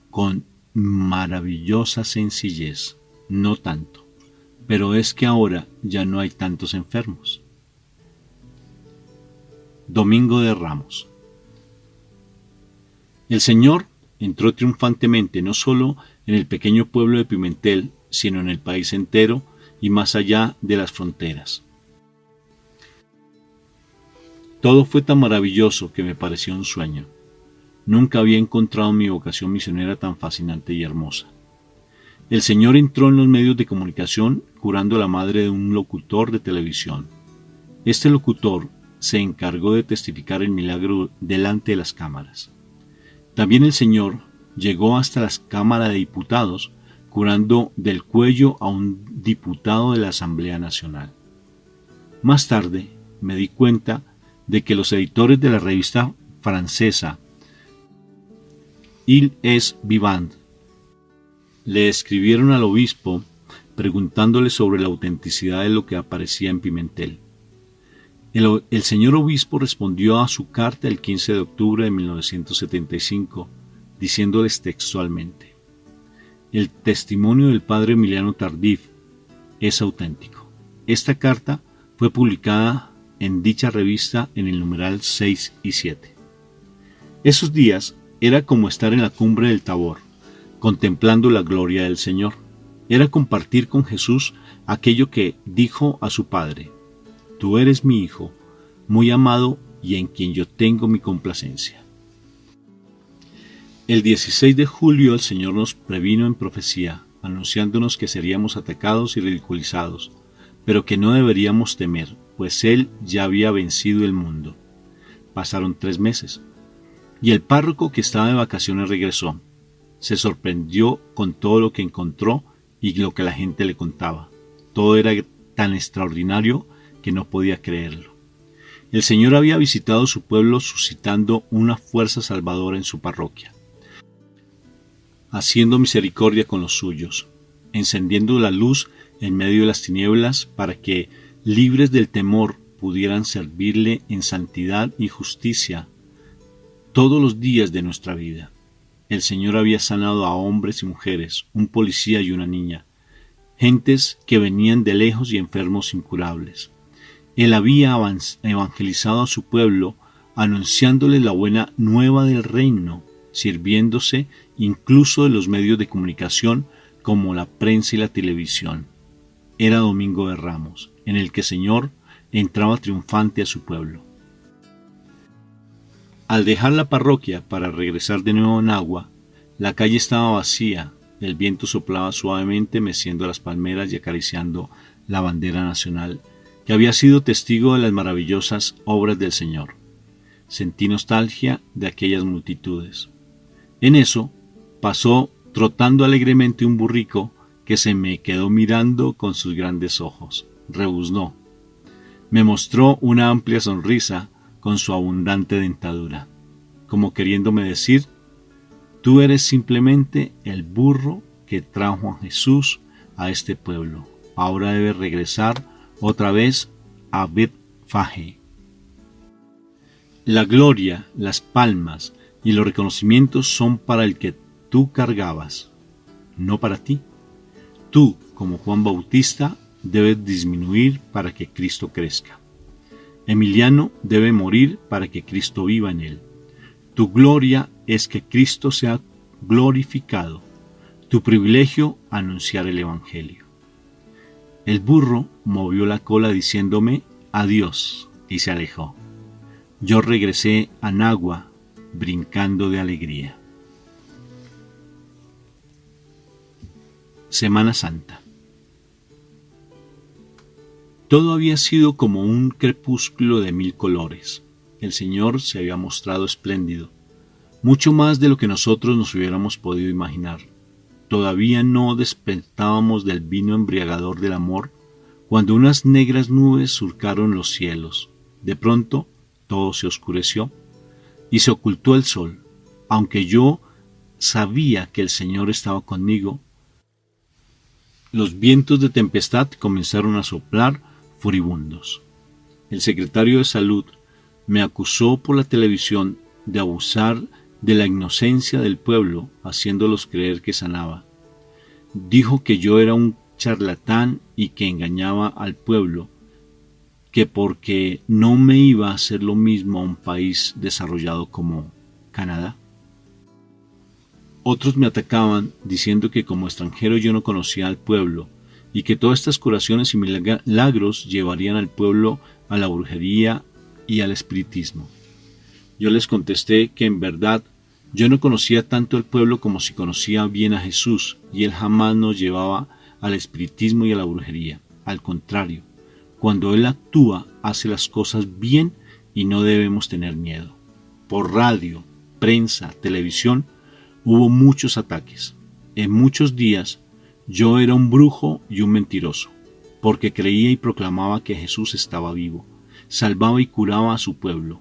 con maravillosa sencillez: no tanto, pero es que ahora ya no hay tantos enfermos. Domingo de Ramos. El Señor entró triunfantemente no solo en el pequeño pueblo de Pimentel, sino en el país entero y más allá de las fronteras. Todo fue tan maravilloso que me pareció un sueño. Nunca había encontrado mi vocación misionera tan fascinante y hermosa. El Señor entró en los medios de comunicación curando a la madre de un locutor de televisión. Este locutor se encargó de testificar el milagro delante de las cámaras. También el Señor llegó hasta la Cámara de Diputados curando del cuello a un diputado de la Asamblea Nacional. Más tarde me di cuenta de que los editores de la revista francesa Il est vivant le escribieron al obispo preguntándole sobre la autenticidad de lo que aparecía en Pimentel. El señor obispo respondió a su carta el 15 de octubre de 1975, diciéndoles textualmente: el testimonio del padre Emiliano Tardif es auténtico. Esta carta fue publicada en dicha revista en el numeral 6 y 7. Esos días era como estar en la cumbre del Tabor, contemplando la gloria del Señor. Era compartir con Jesús aquello que dijo a su Padre: tú eres mi Hijo, muy amado y en quien yo tengo mi complacencia. El 16 de julio el Señor nos previno en profecía, anunciándonos que seríamos atacados y ridiculizados, pero que no deberíamos temer, pues Él ya había vencido el mundo. Pasaron 3 meses, y el párroco que estaba de vacaciones regresó. Se sorprendió con todo lo que encontró y lo que la gente le contaba. Todo era tan extraordinario que no podía creerlo. El Señor había visitado su pueblo suscitando una fuerza salvadora en su parroquia, haciendo misericordia con los suyos, encendiendo la luz en medio de las tinieblas para que, libres del temor, pudieran servirle en santidad y justicia todos los días de nuestra vida. El Señor había sanado a hombres y mujeres, un policía y una niña, gentes que venían de lejos y enfermos incurables. Él había evangelizado a su pueblo, anunciándole la buena nueva del reino, sirviéndose incluso de los medios de comunicación como la prensa y la televisión. Era Domingo de Ramos, en el que el Señor entraba triunfante a su pueblo. Al dejar la parroquia para regresar de nuevo en Agua, la calle estaba vacía, el viento soplaba suavemente meciendo las palmeras y acariciando la bandera nacional, que había sido testigo de las maravillosas obras del Señor. Sentí nostalgia de aquellas multitudes. En eso pasó trotando alegremente un burrico que se me quedó mirando con sus grandes ojos. Rebuznó. Me mostró una amplia sonrisa con su abundante dentadura, como queriéndome decir: tú eres simplemente el burro que trajo a Jesús a este pueblo. Ahora debes regresar otra vez a Betfagé. La gloria, las palmas y los reconocimientos son para el que tú cargabas, no para ti. Tú, como Juan Bautista, debes disminuir para que Cristo crezca. Emiliano debe morir para que Cristo viva en él. Tu gloria es que Cristo sea glorificado. Tu privilegio, anunciar el Evangelio. El burro movió la cola diciéndome adiós y se alejó. Yo regresé a Nagua brincando de alegría. Semana Santa. Todo había sido como un crepúsculo de 1000 colores. el Señor se había mostrado espléndido, mucho más de lo que nosotros nos hubiéramos podido imaginar. Todavía no despertábamos del vino embriagador del amor, cuando unas negras nubes surcaron los cielos. De pronto, todo se oscureció y se ocultó el sol. Aunque yo sabía que el Señor estaba conmigo, los vientos de tempestad comenzaron a soplar furibundos. El secretario de Salud me acusó por la televisión de abusar de la inocencia del pueblo, haciéndolos creer que sanaba. Dijo que yo era un charlatán y que engañaba al pueblo, que porque no me iba a hacer lo mismo a un país desarrollado como Canadá. Otros me atacaban diciendo que como extranjero yo no conocía al pueblo y que todas estas curaciones y milagros llevarían al pueblo a la brujería y al espiritismo. Yo les contesté que en verdad yo no conocía tanto al pueblo como si conocía bien a Jesús, y él jamás nos llevaba al espiritismo y a la brujería. Al contrario, cuando él actúa, hace las cosas bien y no debemos tener miedo. Por radio, prensa, televisión, hubo muchos ataques. En muchos días yo era un brujo y un mentiroso, porque creía y proclamaba que Jesús estaba vivo, salvaba y curaba a su pueblo.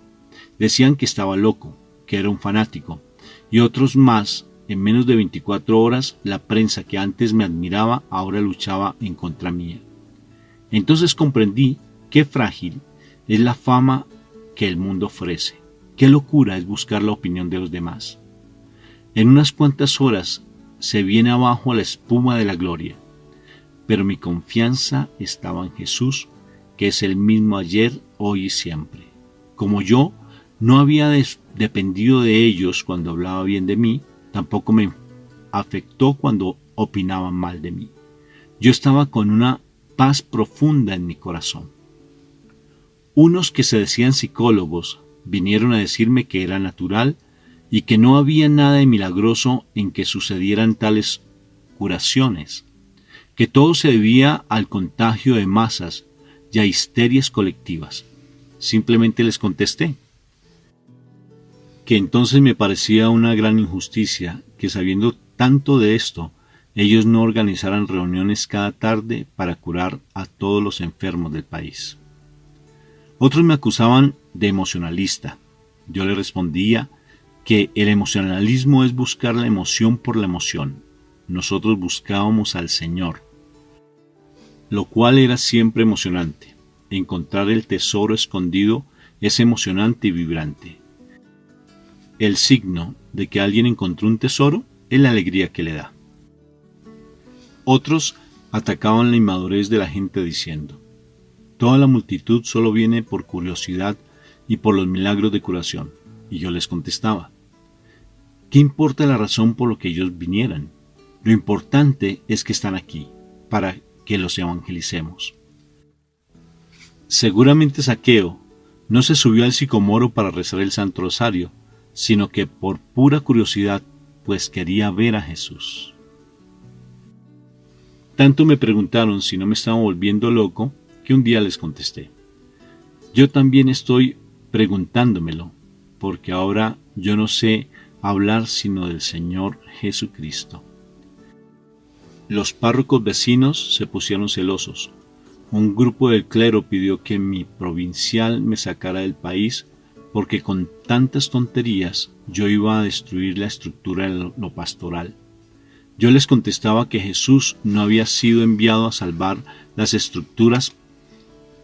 Decían que estaba loco, que era un fanático, y otros más. En menos de 24 horas, la prensa que antes me admiraba ahora luchaba en contra mía. Entonces comprendí qué frágil es la fama que el mundo ofrece, qué locura es buscar la opinión de los demás. En unas cuantas horas se viene abajo la espuma de la gloria, pero mi confianza estaba en Jesús, que es el mismo ayer, hoy y siempre. Como yo no había dependido de ellos cuando hablaba bien de mí, tampoco me afectó cuando opinaban mal de mí. Yo estaba con una paz profunda en mi corazón. Unos que se decían psicólogos vinieron a decirme que era natural y que no había nada de milagroso en que sucedieran tales curaciones, que todo se debía al contagio de masas y a histerias colectivas. Simplemente les contesté que entonces me parecía una gran injusticia que, sabiendo tanto de esto, ellos no organizaran reuniones cada tarde para curar a todos los enfermos del país. Otros me acusaban de emocionalista. Yo les respondía que el emocionalismo es buscar la emoción por la emoción. Nosotros buscábamos al Señor, lo cual era siempre emocionante. Encontrar el tesoro escondido es emocionante y vibrante. El signo de que alguien encontró un tesoro es la alegría que le da. Otros atacaban la inmadurez de la gente diciendo: toda la multitud solo viene por curiosidad y por los milagros de curación. Y yo les contestaba: ¿qué importa la razón por la que ellos vinieran? Lo importante es que están aquí, para que los evangelicemos. Seguramente Zaqueo no se subió al sicomoro para rezar el Santo Rosario, sino que por pura curiosidad, pues quería ver a Jesús. Tanto me preguntaron si no me estaba volviendo loco, que un día les contesté: yo también estoy preguntándomelo, porque ahora yo no sé hablar sino del Señor Jesucristo. Los párrocos vecinos se pusieron celosos. Un grupo del clero pidió que mi provincial me sacara del país, porque con tantas tonterías yo iba a destruir la estructura de lo pastoral. Yo les contestaba que Jesús no había sido enviado a salvar las estructuras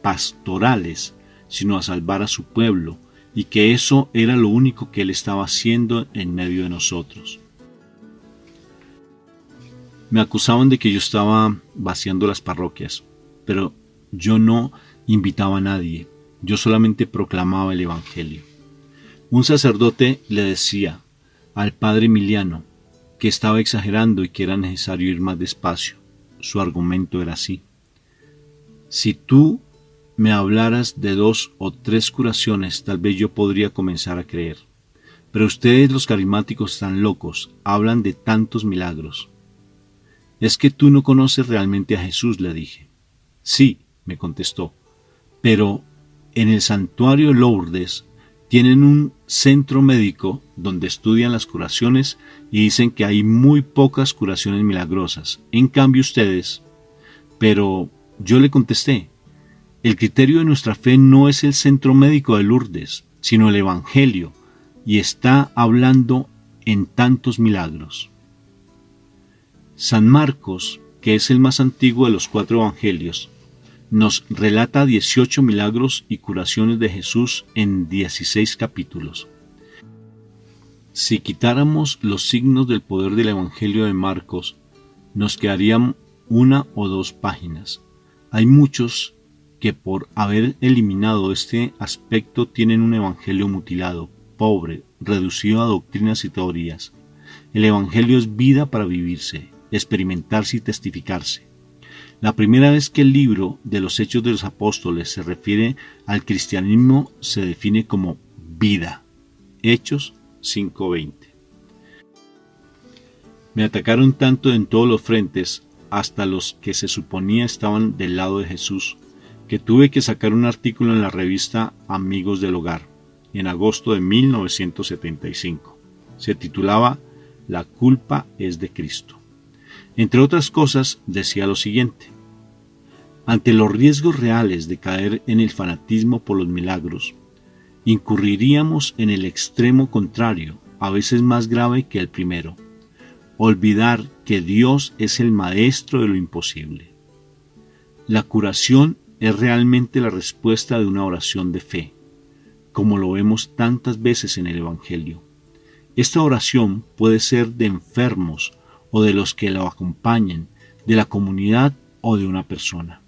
pastorales, sino a salvar a su pueblo, y que eso era lo único que él estaba haciendo en medio de nosotros. Me acusaban de que yo estaba vaciando las parroquias, pero yo no invitaba a nadie. Yo solamente proclamaba el Evangelio. Un sacerdote le decía al padre Emiliano que estaba exagerando y que era necesario ir más despacio. Su argumento era así: si tú me hablaras de 2 o 3 curaciones, tal vez yo podría comenzar a creer. Pero ustedes los carismáticos están locos, hablan de tantos milagros. Es que tú no conoces realmente a Jesús, le dije. Sí, me contestó, pero en el santuario de Lourdes Tienen un centro médico donde estudian las curaciones y dicen que hay muy pocas curaciones milagrosas. En cambio ustedes, pero yo le contesté, el criterio de nuestra fe no es el centro médico de Lourdes, sino el Evangelio, y está hablando en tantos milagros. San Marcos, que es el más antiguo de los 4 evangelios, nos relata 18 milagros y curaciones de Jesús en 16 capítulos. Si quitáramos los signos del poder del Evangelio de Marcos, nos quedarían 1 o 2 páginas. Hay muchos que por haber eliminado este aspecto tienen un evangelio mutilado, pobre, reducido a doctrinas y teorías. El evangelio es vida para vivirse, experimentarse y testificarse. La primera vez que el libro de los Hechos de los Apóstoles se refiere al cristianismo se define como vida. Hechos 5:20. Me atacaron tanto en todos los frentes, hasta los que se suponía estaban del lado de Jesús, que tuve que sacar un artículo en la revista Amigos del Hogar, en agosto de 1975. Se titulaba La culpa es de Cristo. Entre otras cosas, decía lo siguiente: ante los riesgos reales de caer en el fanatismo por los milagros, incurriríamos en el extremo contrario, a veces más grave que el primero: olvidar que Dios es el maestro de lo imposible. La curación es realmente la respuesta de una oración de fe, como lo vemos tantas veces en el Evangelio. Esta oración puede ser de enfermos o de los que lo acompañen, de la comunidad o de una persona.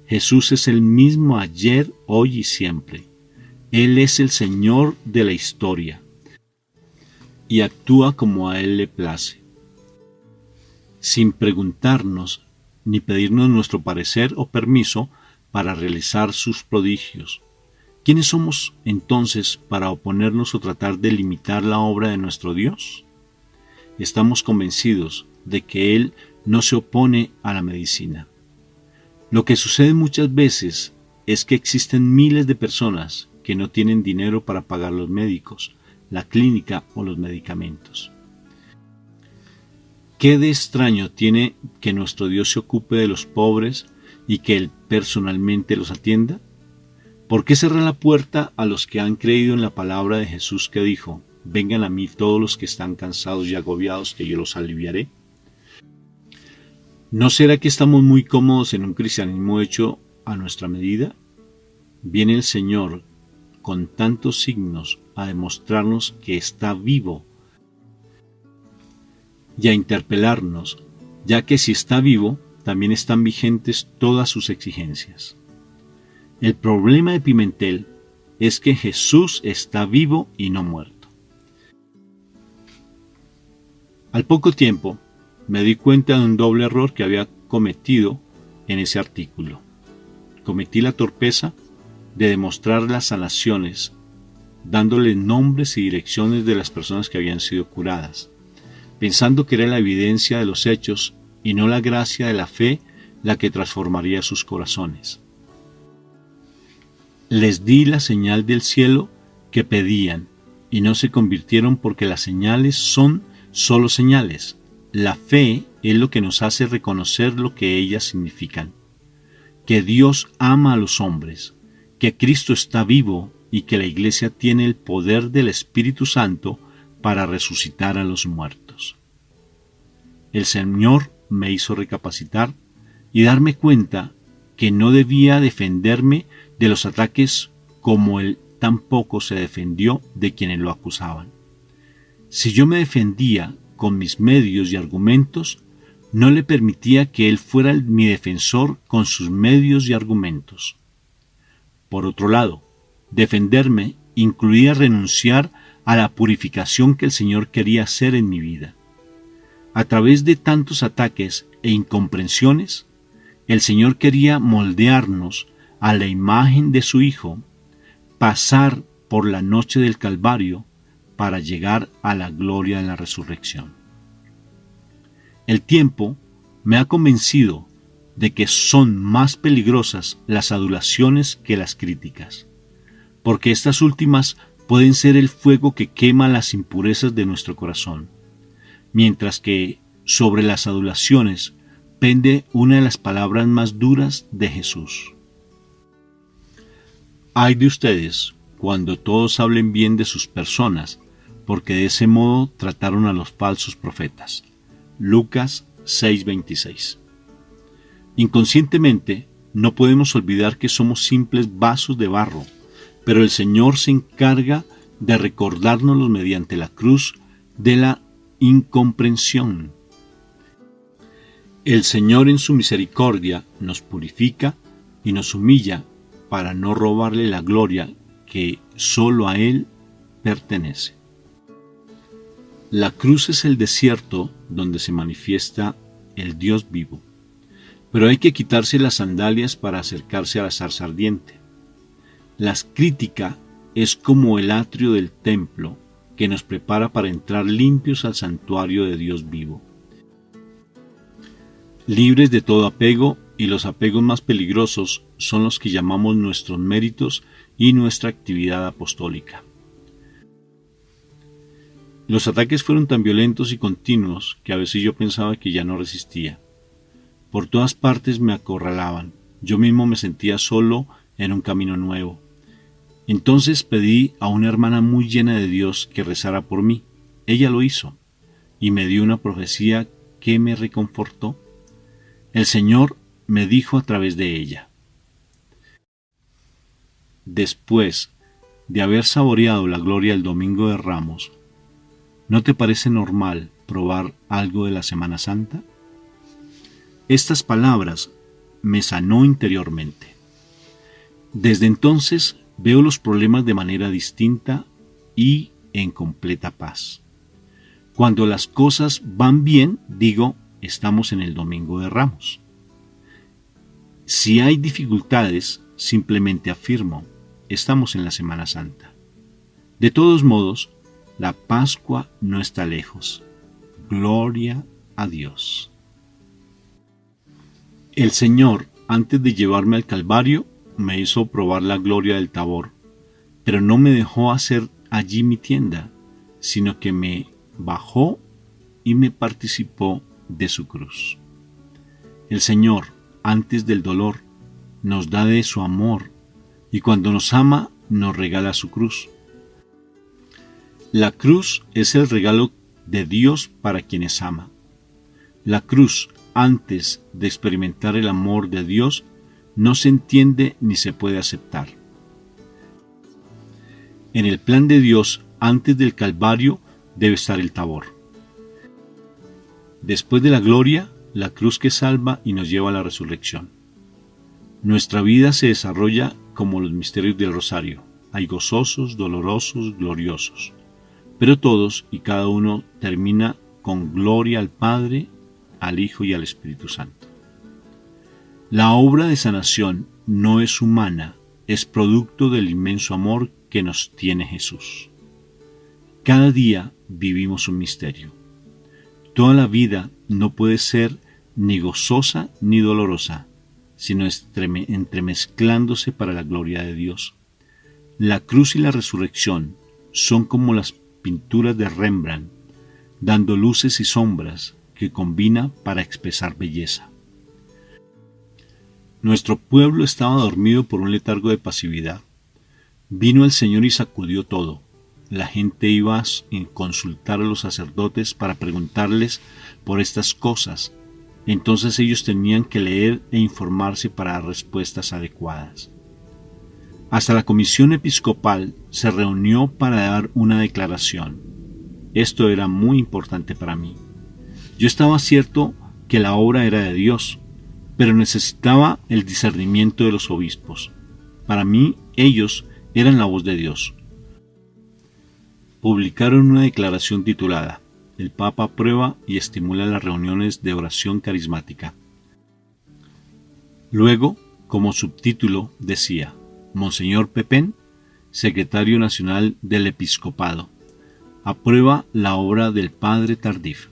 Jesús es el mismo ayer, hoy y siempre. Él es el Señor de la historia y actúa como a Él le place, sin preguntarnos ni pedirnos nuestro parecer o permiso para realizar sus prodigios. ¿Quiénes somos entonces para oponernos o tratar de limitar la obra de nuestro Dios? Estamos convencidos de que Él no se opone a la medicina. Lo que sucede muchas veces es que existen miles de personas que no tienen dinero para pagar los médicos, la clínica o los medicamentos. ¿Qué de extraño tiene que nuestro Dios se ocupe de los pobres y que Él personalmente los atienda? ¿Por qué cerrar la puerta a los que han creído en la palabra de Jesús que dijo: vengan a mí todos los que están cansados y agobiados, que yo los aliviaré? ¿No será que estamos muy cómodos en un cristianismo hecho a nuestra medida? Viene el Señor con tantos signos a demostrarnos que está vivo y a interpelarnos, ya que si está vivo, también están vigentes todas sus exigencias. El problema de Pimentel es que Jesús está vivo y no muerto. Al poco tiempo, me di cuenta de un doble error que había cometido en ese artículo. Cometí la torpeza de demostrar las sanaciones, dándole nombres y direcciones de las personas que habían sido curadas, pensando que era la evidencia de los hechos y no la gracia de la fe la que transformaría sus corazones. Les di la señal del cielo que pedían y no se convirtieron, porque las señales son solo señales. La fe es lo que nos hace reconocer lo que ellas significan: que Dios ama a los hombres, que Cristo está vivo y que la Iglesia tiene el poder del Espíritu Santo para resucitar a los muertos. El Señor me hizo recapacitar y darme cuenta que no debía defenderme de los ataques como Él tampoco se defendió de quienes lo acusaban. Si yo me defendía con mis medios y argumentos, no le permitía que Él fuera mi defensor con sus medios y argumentos. Por otro lado, defenderme incluía renunciar a la purificación que el Señor quería hacer en mi vida. A través de tantos ataques e incomprensiones, el Señor quería moldearnos a la imagen de su Hijo, pasar por la noche del Calvario para llegar a la gloria de la resurrección. El tiempo me ha convencido de que son más peligrosas las adulaciones que las críticas, porque estas últimas pueden ser el fuego que quema las impurezas de nuestro corazón, mientras que sobre las adulaciones pende una de las palabras más duras de Jesús. Ay de ustedes cuando todos hablen bien de sus personas, porque de ese modo trataron a los falsos profetas. Lucas 6:26. Inconscientemente, no podemos olvidar que somos simples vasos de barro, pero el Señor se encarga de recordárnoslo mediante la cruz de la incomprensión. El Señor en su misericordia nos purifica y nos humilla para no robarle la gloria que solo a Él pertenece. La cruz es el desierto donde se manifiesta el Dios vivo, pero hay que quitarse las sandalias para acercarse a la zarza ardiente. La crítica es como el atrio del templo que nos prepara para entrar limpios al santuario de Dios vivo, libres de todo apego, y los apegos más peligrosos son los que llamamos nuestros méritos y nuestra actividad apostólica. Los ataques fueron tan violentos y continuos que a veces yo pensaba que ya no resistía. Por todas partes me acorralaban, yo mismo me sentía solo en un camino nuevo. Entonces pedí a una hermana muy llena de Dios que rezara por mí. Ella lo hizo y me dio una profecía que me reconfortó. El Señor me dijo a través de ella: después de haber saboreado la gloria del Domingo de Ramos, ¿no te parece normal probar algo de la Semana Santa? Estas palabras me sanó interiormente. Desde entonces veo los problemas de manera distinta y en completa paz. Cuando las cosas van bien, digo, estamos en el Domingo de Ramos. Si hay dificultades, simplemente afirmo, estamos en la Semana Santa. De todos modos, la Pascua no está lejos. Gloria a Dios. El Señor, antes de llevarme al Calvario, me hizo probar la gloria del Tabor, pero no me dejó hacer allí mi tienda, sino que me bajó y me participó de su cruz. El Señor, antes del dolor, nos da de su amor, y cuando nos ama, nos regala su cruz. La cruz es el regalo de Dios para quienes ama. La cruz, antes de experimentar el amor de Dios, no se entiende ni se puede aceptar. En el plan de Dios, antes del Calvario, debe estar el Tabor. Después de la gloria, la cruz que salva y nos lleva a la resurrección. Nuestra vida se desarrolla como los misterios del rosario. Hay gozosos, dolorosos, gloriosos. Pero todos y cada uno termina con gloria al Padre, al Hijo y al Espíritu Santo. La obra de sanación no es humana, es producto del inmenso amor que nos tiene Jesús. Cada día vivimos un misterio. Toda la vida no puede ser ni gozosa ni dolorosa, sino entremezclándose para la gloria de Dios. La cruz y la resurrección son como las pinturas de Rembrandt, dando luces y sombras que combina para expresar belleza. Nuestro pueblo estaba dormido por un letargo de pasividad. Vino el Señor y sacudió todo. La gente iba a consultar a los sacerdotes para preguntarles por estas cosas. Entonces ellos tenían que leer e informarse para dar respuestas adecuadas. Hasta la comisión episcopal se reunió para dar una declaración. Esto era muy importante para mí. Yo estaba cierto que la obra era de Dios, pero necesitaba el discernimiento de los obispos. Para mí, ellos eran la voz de Dios. Publicaron una declaración titulada "El Papa aprueba y estimula las reuniones de oración carismática". Luego, como subtítulo, decía: Monseñor Pepén, secretario nacional del episcopado, aprueba la obra del Padre Tardif.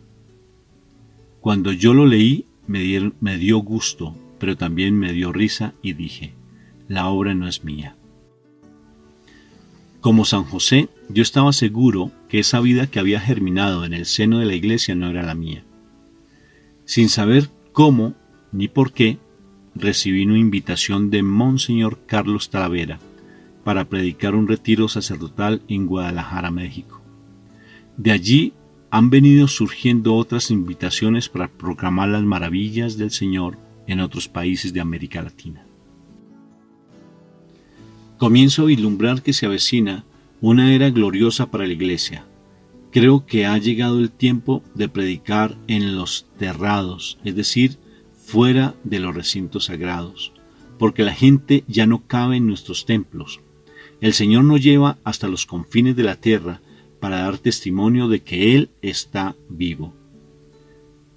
Cuando yo lo leí, me dio gusto, pero también me dio risa y dije: la obra no es mía. Como San José, yo estaba seguro que esa vida que había germinado en el seno de la iglesia no era la mía. Sin saber cómo ni por qué, recibí una invitación de Monseñor Carlos Talavera para predicar un retiro sacerdotal en Guadalajara, México. De allí han venido surgiendo otras invitaciones para proclamar las maravillas del Señor en otros países de América Latina. Comienzo a vislumbrar que se avecina una era gloriosa para la Iglesia. Creo que ha llegado el tiempo de predicar en los terrados, es decir, fuera de los recintos sagrados, porque la gente ya no cabe en nuestros templos. El Señor nos lleva hasta los confines de la tierra para dar testimonio de que Él está vivo.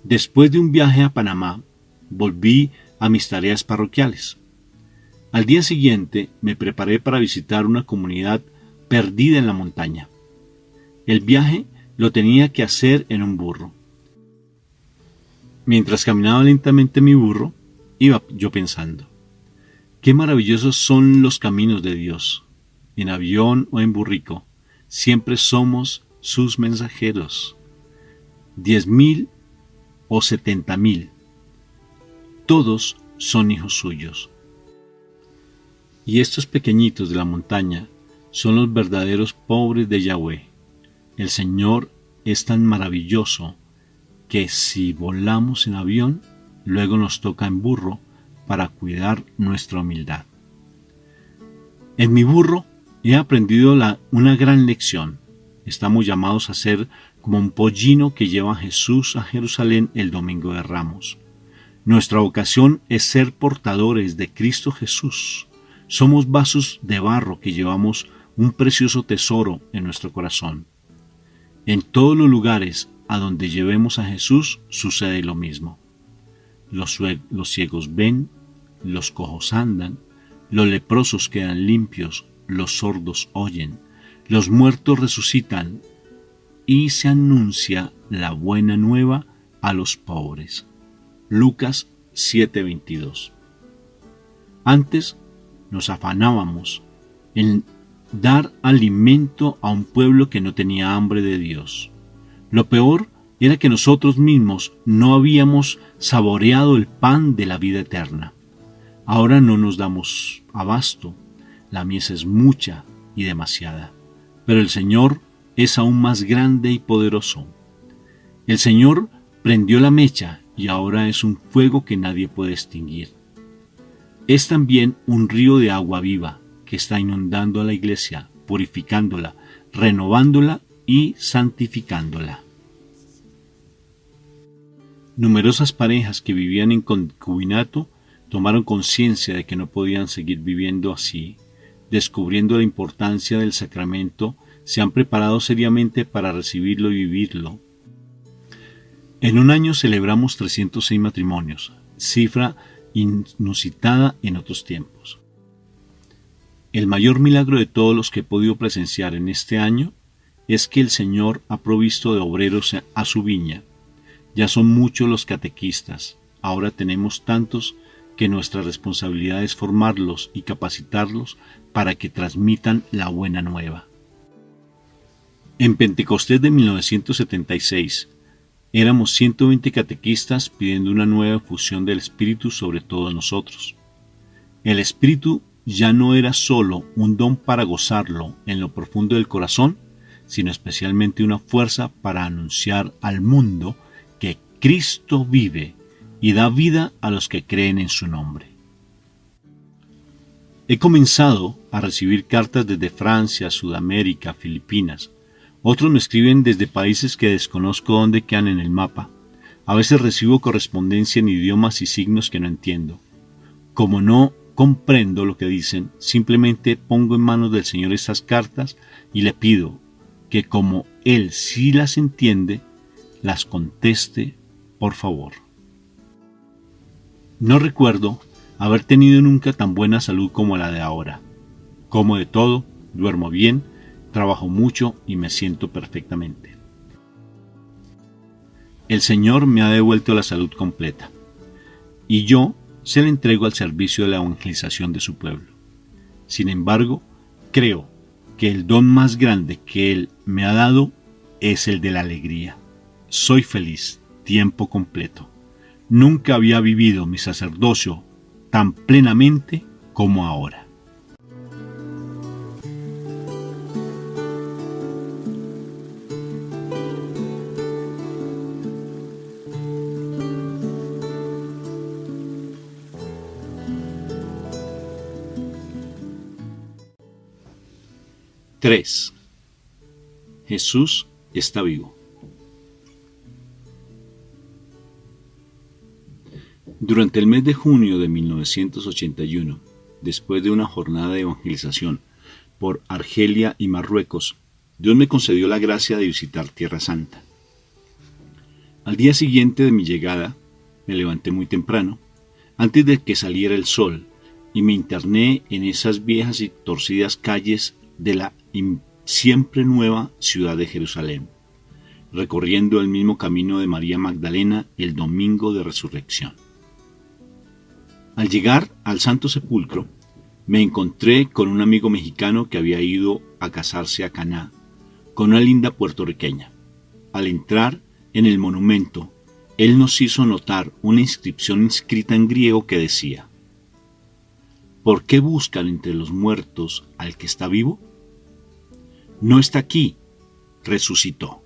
Después de un viaje a Panamá, volví a mis tareas parroquiales. Al día siguiente me preparé para visitar una comunidad perdida en la montaña. El viaje lo tenía que hacer en un burro. Mientras caminaba lentamente mi burro, iba yo pensando, qué maravillosos son los caminos de Dios. En avión o en burrico, siempre somos sus mensajeros. 10,000 o 70,000, todos son hijos suyos. Y estos pequeñitos de la montaña son los verdaderos pobres de Yahweh. El Señor es tan maravilloso que si volamos en avión, luego nos toca en burro para cuidar nuestra humildad. En mi burro he aprendido una gran lección. Estamos llamados a ser como un pollino que lleva a Jesús a Jerusalén el Domingo de Ramos. Nuestra vocación es ser portadores de Cristo Jesús. Somos vasos de barro que llevamos un precioso tesoro en nuestro corazón. En todos los lugares a donde llevemos a Jesús sucede lo mismo. Los ciegos ven, los cojos andan, los leprosos quedan limpios, los sordos oyen, los muertos resucitan y se anuncia la buena nueva a los pobres. Lucas 7:22. Antes nos afanábamos en dar alimento a un pueblo que no tenía hambre de Dios. Lo peor era que nosotros mismos no habíamos saboreado el pan de la vida eterna. Ahora no nos damos abasto, la mies es mucha y demasiada, pero el Señor es aún más grande y poderoso. El Señor prendió la mecha y ahora es un fuego que nadie puede extinguir. Es también un río de agua viva que está inundando a la iglesia, purificándola, renovándola y santificándola. Numerosas parejas que vivían en concubinato tomaron conciencia de que no podían seguir viviendo así. Descubriendo la importancia del sacramento, se han preparado seriamente para recibirlo y vivirlo. En un año celebramos 306 matrimonios, cifra inusitada en otros tiempos. El mayor milagro de todos los que he podido presenciar en este año es que el Señor ha provisto de obreros a su viña. Ya son muchos los catequistas, ahora tenemos tantos que nuestra responsabilidad es formarlos y capacitarlos para que transmitan la buena nueva. En Pentecostés de 1976, éramos 120 catequistas pidiendo una nueva efusión del Espíritu sobre todos nosotros. El Espíritu ya no era solo un don para gozarlo en lo profundo del corazón, sino especialmente una fuerza para anunciar al mundo que Cristo vive y da vida a los que creen en su nombre. He comenzado a recibir cartas desde Francia, Sudamérica, Filipinas. Otros me escriben desde países que desconozco dónde quedan en el mapa. A veces recibo correspondencia en idiomas y signos que no entiendo. Como no comprendo lo que dicen, simplemente pongo en manos del Señor estas cartas y le pido que, como Él sí las entiende, las conteste, por favor. No recuerdo haber tenido nunca tan buena salud como la de ahora. Como de todo, duermo bien, trabajo mucho y me siento perfectamente. El Señor me ha devuelto la salud completa y yo se la entrego al servicio de la evangelización de su pueblo. Sin embargo, creo que el don más grande que Él me ha dado es el de la alegría. Soy feliz, tiempo completo. Nunca había vivido mi sacerdocio tan plenamente como ahora. Tres. Jesús está vivo. Durante el mes de junio de 1981, después de una jornada de evangelización por Argelia y Marruecos, Dios me concedió la gracia de visitar Tierra Santa. Al día siguiente de mi llegada, me levanté muy temprano, antes de que saliera el sol, y me interné en esas viejas y torcidas calles de la siempre nueva ciudad de Jerusalén, recorriendo el mismo camino de María Magdalena el domingo de resurrección. Al llegar al Santo Sepulcro, me encontré con un amigo mexicano que había ido a casarse a Caná, con una linda puertorriqueña. Al entrar en el monumento, él nos hizo notar una inscripción escrita en griego que decía: ¿Por qué buscan entre los muertos al que está vivo? No está aquí, resucitó.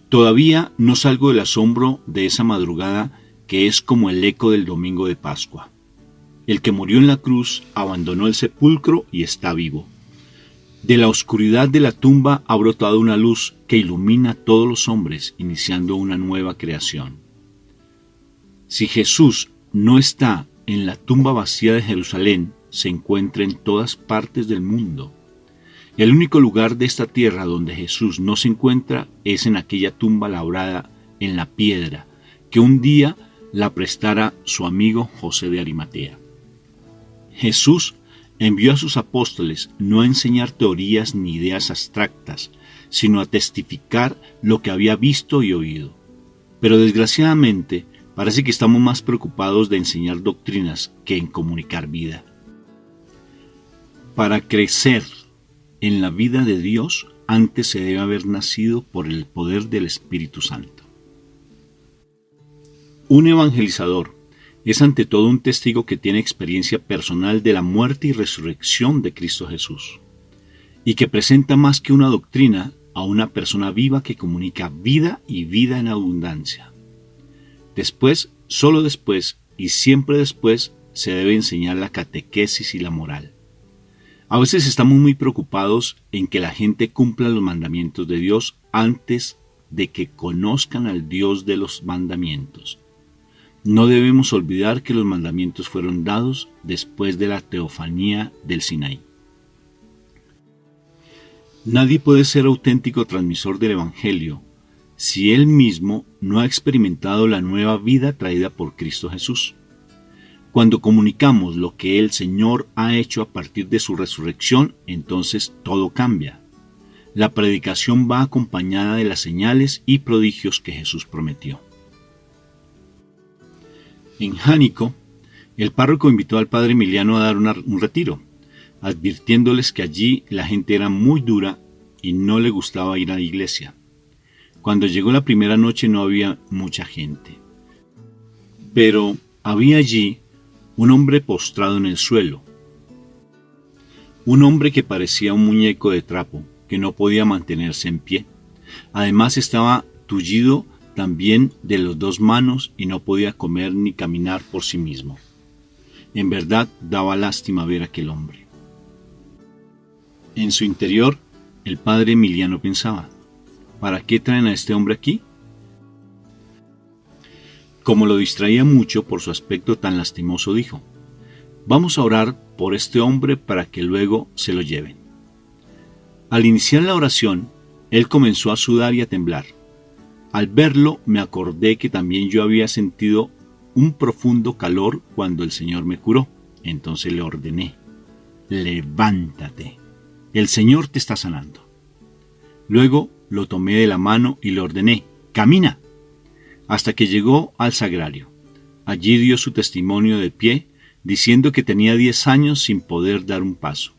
Todavía no salgo del asombro de esa madrugada que es como el eco del domingo de Pascua. El que murió en la cruz abandonó el sepulcro y está vivo. De la oscuridad de la tumba ha brotado una luz que ilumina a todos los hombres, iniciando una nueva creación. Si Jesús no está en la tumba vacía de Jerusalén, se encuentra en todas partes del mundo. El único lugar de esta tierra donde Jesús no se encuentra es en aquella tumba labrada en la piedra, que un día la prestara su amigo José de Arimatea. Jesús envió a sus apóstoles no a enseñar teorías ni ideas abstractas, sino a testificar lo que había visto y oído. Pero desgraciadamente parece que estamos más preocupados de enseñar doctrinas que en comunicar vida. Para crecer en la vida de Dios, antes se debe haber nacido por el poder del Espíritu Santo. Un evangelizador es ante todo un testigo que tiene experiencia personal de la muerte y resurrección de Cristo Jesús, y que presenta más que una doctrina a una persona viva que comunica vida y vida en abundancia. Después, solo después y siempre después, se debe enseñar la catequesis y la moral. A veces estamos muy preocupados en que la gente cumpla los mandamientos de Dios antes de que conozcan al Dios de los mandamientos. No debemos olvidar que los mandamientos fueron dados después de la teofanía del Sinaí. Nadie puede ser auténtico transmisor del Evangelio si él mismo no ha experimentado la nueva vida traída por Cristo Jesús. Cuando comunicamos lo que el Señor ha hecho a partir de su resurrección, entonces todo cambia. La predicación va acompañada de las señales y prodigios que Jesús prometió. En Jánico, el párroco invitó al padre Emiliano a dar un retiro, advirtiéndoles que allí la gente era muy dura y no le gustaba ir a la iglesia. Cuando llegó la primera noche no había mucha gente, pero había allí un hombre postrado en el suelo, un hombre que parecía un muñeco de trapo, que no podía mantenerse en pie. Además estaba tullido también de las dos manos y no podía comer ni caminar por sí mismo. En verdad daba lástima ver a aquel hombre. En su interior, el padre Emiliano pensaba: ¿para qué traen a este hombre aquí? Como lo distraía mucho por su aspecto tan lastimoso, dijo: vamos a orar por este hombre para que luego se lo lleven. Al iniciar la oración, él comenzó a sudar y a temblar. Al verlo, me acordé que también yo había sentido un profundo calor cuando el Señor me curó. Entonces le ordené: levántate, el Señor te está sanando. Luego lo tomé de la mano y le ordené: camina, hasta que llegó al sagrario. Allí dio su testimonio de pie, diciendo que tenía 10 años sin poder dar un paso.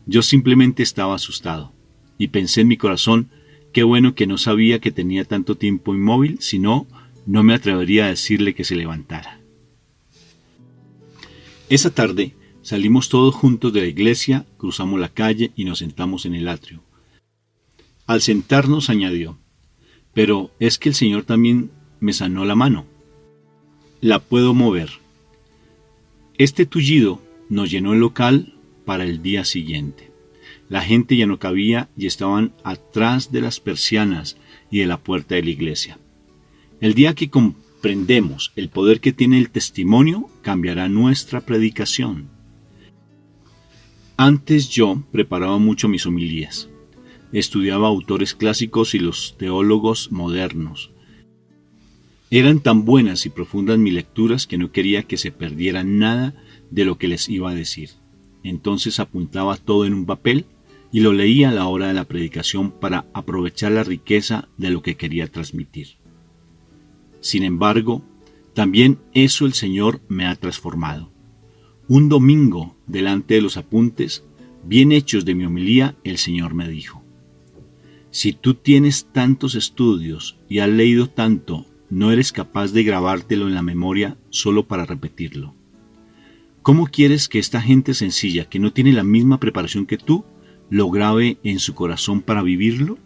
Yo simplemente estaba asustado y pensé en mi corazón, qué bueno que no sabía que tenía tanto tiempo inmóvil, si no, no me atrevería a decirle que se levantara. Esa tarde salimos todos juntos de la iglesia, cruzamos la calle y nos sentamos en el atrio. Al sentarnos añadió: pero es que el Señor también me sanó la mano. La puedo mover. Este tullido nos llenó el local para el día siguiente. La gente ya no cabía y estaban atrás de las persianas y de la puerta de la iglesia. El día que comprendemos el poder que tiene el testimonio, cambiará nuestra predicación. Antes yo preparaba mucho mis homilías. Estudiaba autores clásicos y los teólogos modernos. Eran tan buenas y profundas mis lecturas que no quería que se perdiera nada de lo que les iba a decir. Entonces apuntaba todo en un papel y lo leía a la hora de la predicación para aprovechar la riqueza de lo que quería transmitir. Sin embargo, también eso el Señor me ha transformado. Un domingo, delante de los apuntes, bien hechos de mi homilía, el Señor me dijo: si tú tienes tantos estudios y has leído tanto, no eres capaz de grabártelo en la memoria solo para repetirlo. ¿Cómo quieres que esta gente sencilla, que no tiene la misma preparación que tú, lo grabe en su corazón para vivirlo?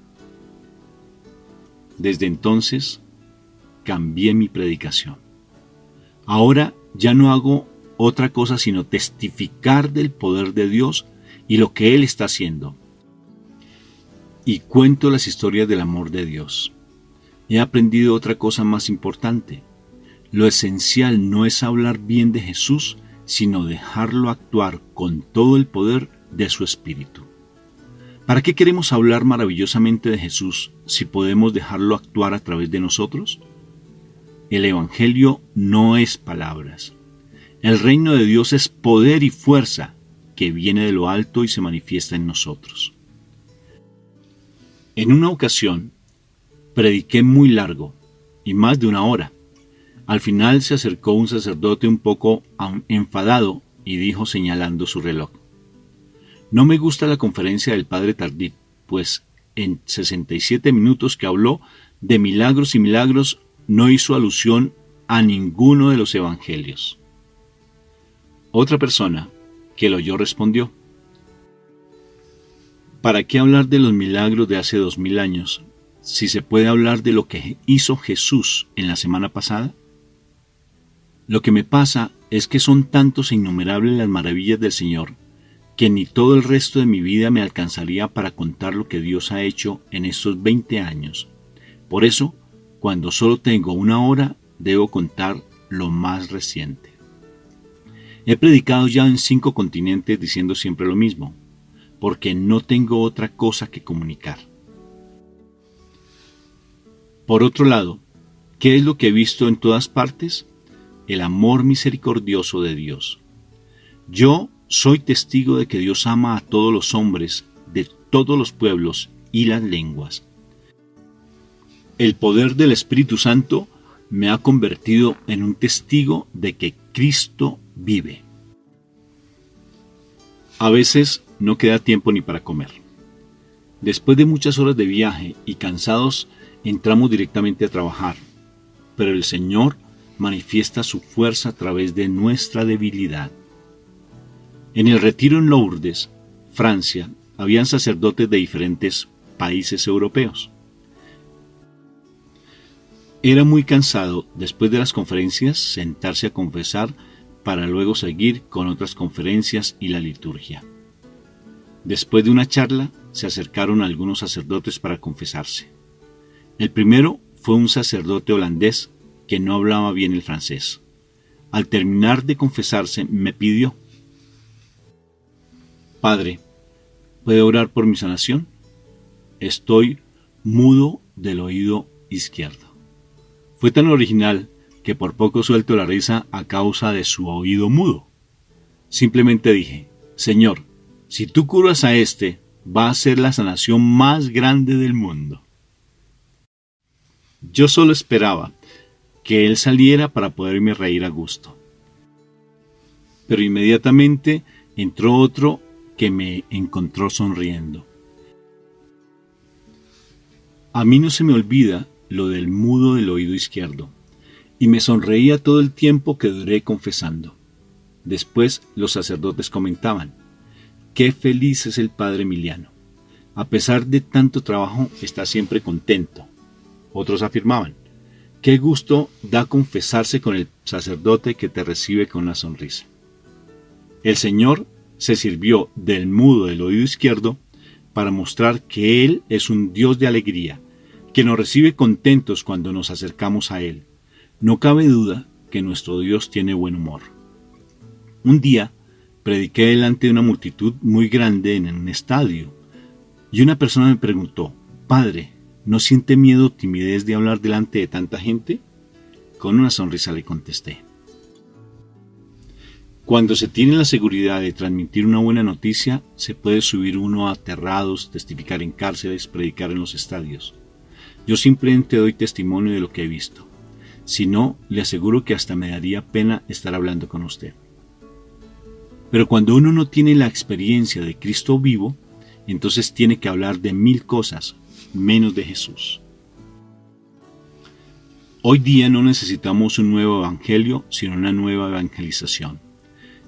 Desde entonces, cambié mi predicación. Ahora ya no hago otra cosa sino testificar del poder de Dios y lo que Él está haciendo. Y cuento las historias del amor de Dios. He aprendido otra cosa más importante. Lo esencial no es hablar bien de Jesús, sino dejarlo actuar con todo el poder de su Espíritu. ¿Para qué queremos hablar maravillosamente de Jesús si podemos dejarlo actuar a través de nosotros? El Evangelio no es palabras. El reino de Dios es poder y fuerza que viene de lo alto y se manifiesta en nosotros. En una ocasión, prediqué muy largo y más de 1 hora. Al final se acercó un sacerdote un poco enfadado y dijo señalando su reloj: no me gusta la conferencia del padre Tardif, pues en 67 minutos que habló de milagros y milagros no hizo alusión a ninguno de los evangelios. Otra persona que lo oyó respondió: ¿para qué hablar de los milagros de hace 2000 años si se puede hablar de lo que hizo Jesús en la semana pasada? Lo que me pasa es que son tantos e innumerables las maravillas del Señor que ni todo el resto de mi vida me alcanzaría para contar lo que Dios ha hecho en estos 20 años. Por eso, cuando solo tengo 1 hora, debo contar lo más reciente. He predicado ya en 5 continentes diciendo siempre lo mismo, porque no tengo otra cosa que comunicar. Por otro lado, ¿qué es lo que he visto en todas partes? El amor misericordioso de Dios. Yo soy testigo de que Dios ama a todos los hombres de todos los pueblos y las lenguas. El poder del Espíritu Santo me ha convertido en un testigo de que Cristo vive. A veces no queda tiempo ni para comer. Después de muchas horas de viaje y cansados, entramos directamente a trabajar, pero el Señor manifiesta su fuerza a través de nuestra debilidad. En el retiro en Lourdes, Francia, habían sacerdotes de diferentes países europeos. Era muy cansado después de las conferencias sentarse a confesar para luego seguir con otras conferencias y la liturgia. Después de una charla, se acercaron algunos sacerdotes para confesarse. El primero fue un sacerdote holandés que no hablaba bien el francés. Al terminar de confesarse, me pidió: Padre, ¿puede orar por mi sanación? Estoy mudo del oído izquierdo. Fue tan original que por poco suelto la risa a causa de su oído mudo. Simplemente dije: Señor, si tú curas a este, va a ser la sanación más grande del mundo. Yo solo esperaba que él saliera para poderme reír a gusto. Pero inmediatamente entró otro que me encontró sonriendo. A mí no se me olvida lo del mudo del oído izquierdo, y me sonreía todo el tiempo que duré confesando. Después los sacerdotes comentaban: qué feliz es el padre Emiliano. A pesar de tanto trabajo, está siempre contento. Otros afirmaban: qué gusto da confesarse con el sacerdote que te recibe con una sonrisa. El Señor se sirvió del mudo del oído izquierdo para mostrar que Él es un Dios de alegría, que nos recibe contentos cuando nos acercamos a Él. No cabe duda que nuestro Dios tiene buen humor. Un día prediqué delante de una multitud muy grande en un estadio, y una persona me preguntó: Padre, ¿no siente miedo o timidez de hablar delante de tanta gente? Con una sonrisa le contesté: cuando se tiene la seguridad de transmitir una buena noticia, se puede subir uno a aterrados, testificar en cárceles, predicar en los estadios. Yo simplemente doy testimonio de lo que he visto. Si no, le aseguro que hasta me daría pena estar hablando con usted. Pero cuando uno no tiene la experiencia de Cristo vivo, entonces tiene que hablar de 1000 cosas, menos de Jesús. Hoy día no necesitamos un nuevo evangelio, sino una nueva evangelización.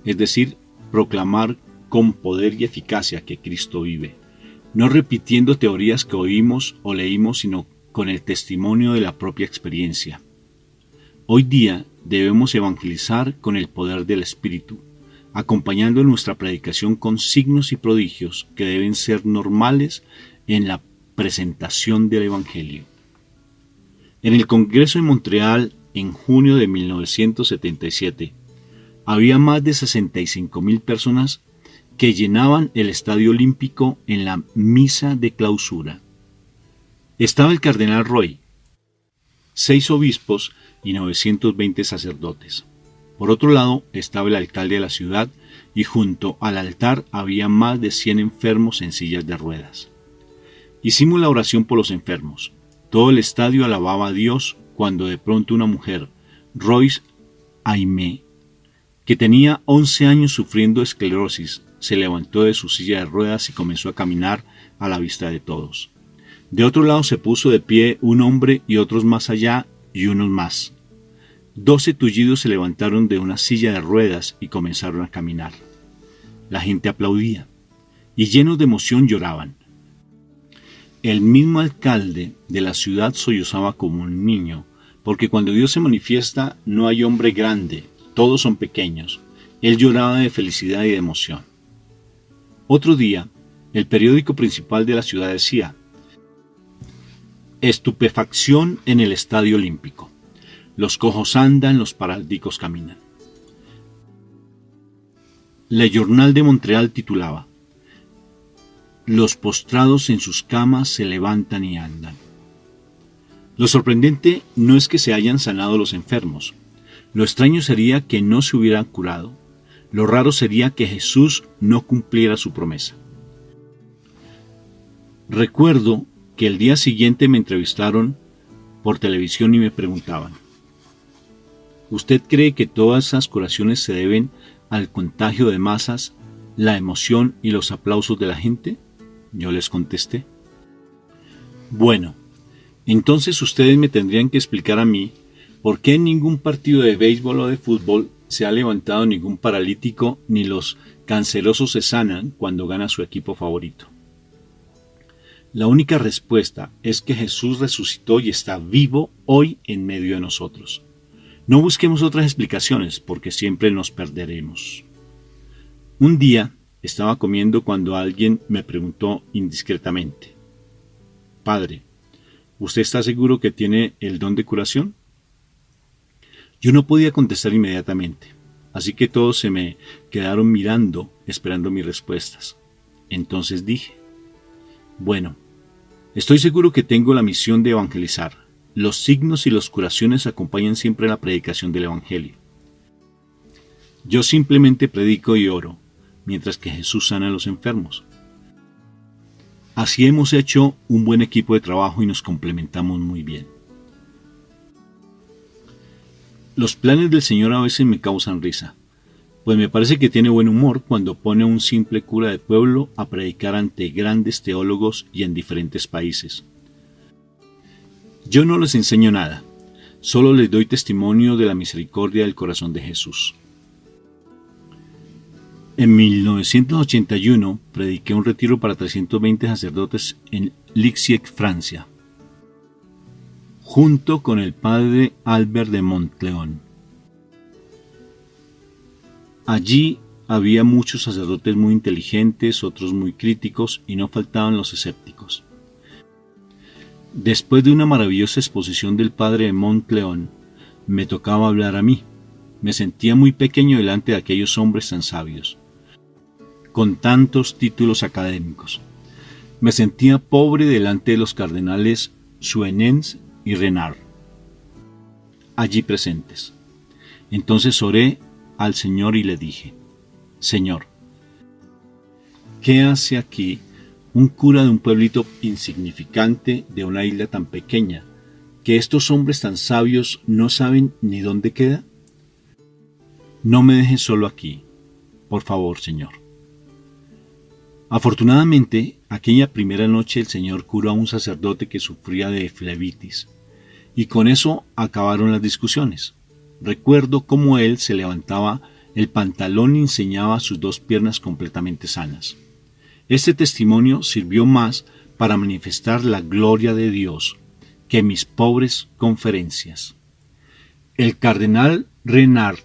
Es decir, proclamar con poder y eficacia que Cristo vive, no repitiendo teorías que oímos o leímos, sino con el testimonio de la propia experiencia. Hoy día debemos evangelizar con el poder del Espíritu, acompañando nuestra predicación con signos y prodigios que deben ser normales en la presentación del Evangelio. En el Congreso de Montreal, en junio de 1977, había más de 65,000 personas que llenaban el Estadio Olímpico en la misa de clausura. Estaba el cardenal Roy, 6 obispos y 920 sacerdotes. Por otro lado estaba el alcalde de la ciudad y junto al altar había más de 100 enfermos en sillas de ruedas. Hicimos la oración por los enfermos. Todo el estadio alababa a Dios cuando de pronto una mujer, Royce Aimé, que tenía 11 años sufriendo esclerosis, se levantó de su silla de ruedas y comenzó a caminar a la vista de todos. De otro lado se puso de pie un hombre y otros más allá y unos más. 12 tullidos se levantaron de una silla de ruedas y comenzaron a caminar. La gente aplaudía y llenos de emoción lloraban. El mismo alcalde de la ciudad sollozaba como un niño, porque cuando Dios se manifiesta no hay hombre grande, todos son pequeños. Él lloraba de felicidad y de emoción. Otro día, el periódico principal de la ciudad decía: estupefacción en el Estadio Olímpico. Los cojos andan, los paralíticos caminan. Le Journal de Montreal titulaba: los postrados en sus camas se levantan y andan. Lo sorprendente no es que se hayan sanado los enfermos. Lo extraño sería que no se hubieran curado. Lo raro sería que Jesús no cumpliera su promesa. Recuerdo que el día siguiente me entrevistaron por televisión y me preguntaban: ¿usted cree que todas esas curaciones se deben al contagio de masas, la emoción y los aplausos de la gente? Yo les contesté: bueno, entonces ustedes me tendrían que explicar a mí por qué en ningún partido de béisbol o de fútbol se ha levantado ningún paralítico ni los cancerosos se sanan cuando gana su equipo favorito. La única respuesta es que Jesús resucitó y está vivo hoy en medio de nosotros. No busquemos otras explicaciones porque siempre nos perderemos. Un día estaba comiendo cuando alguien me preguntó indiscretamente: Padre, ¿usted está seguro que tiene el don de curación? Yo no podía contestar inmediatamente, así que todos se me quedaron mirando, esperando mis respuestas. Entonces dije: bueno, estoy seguro que tengo la misión de evangelizar. Los signos y las curaciones acompañan siempre la predicación del Evangelio. Yo simplemente predico y oro, mientras que Jesús sana a los enfermos. Así hemos hecho un buen equipo de trabajo y nos complementamos muy bien. Los planes del Señor a veces me causan risa, pues me parece que tiene buen humor cuando pone a un simple cura de pueblo a predicar ante grandes teólogos y en diferentes países. Yo no les enseño nada, solo les doy testimonio de la misericordia del corazón de Jesús. En 1981 prediqué un retiro para 320 sacerdotes en Lisieux, Francia, junto con el padre Albert de Montleón. Allí había muchos sacerdotes muy inteligentes, otros muy críticos, y no faltaban los escépticos. Después de una maravillosa exposición del padre de Montleón, me tocaba hablar a mí. Me sentía muy pequeño delante de aquellos hombres tan sabios, con tantos títulos académicos. Me sentía pobre delante de los cardenales Suenens y Renard, allí presentes. Entonces oré al Señor y le dije: Señor, ¿qué hace aquí un cura de un pueblito insignificante de una isla tan pequeña, que estos hombres tan sabios no saben ni dónde queda? No me dejes solo aquí, por favor, Señor. Afortunadamente, aquella primera noche el Señor curó a un sacerdote que sufría de flebitis, y con eso acabaron las discusiones. Recuerdo cómo él se levantaba el pantalón y enseñaba sus dos piernas completamente sanas. Este testimonio sirvió más para manifestar la gloria de Dios que mis pobres conferencias. El cardenal Renard,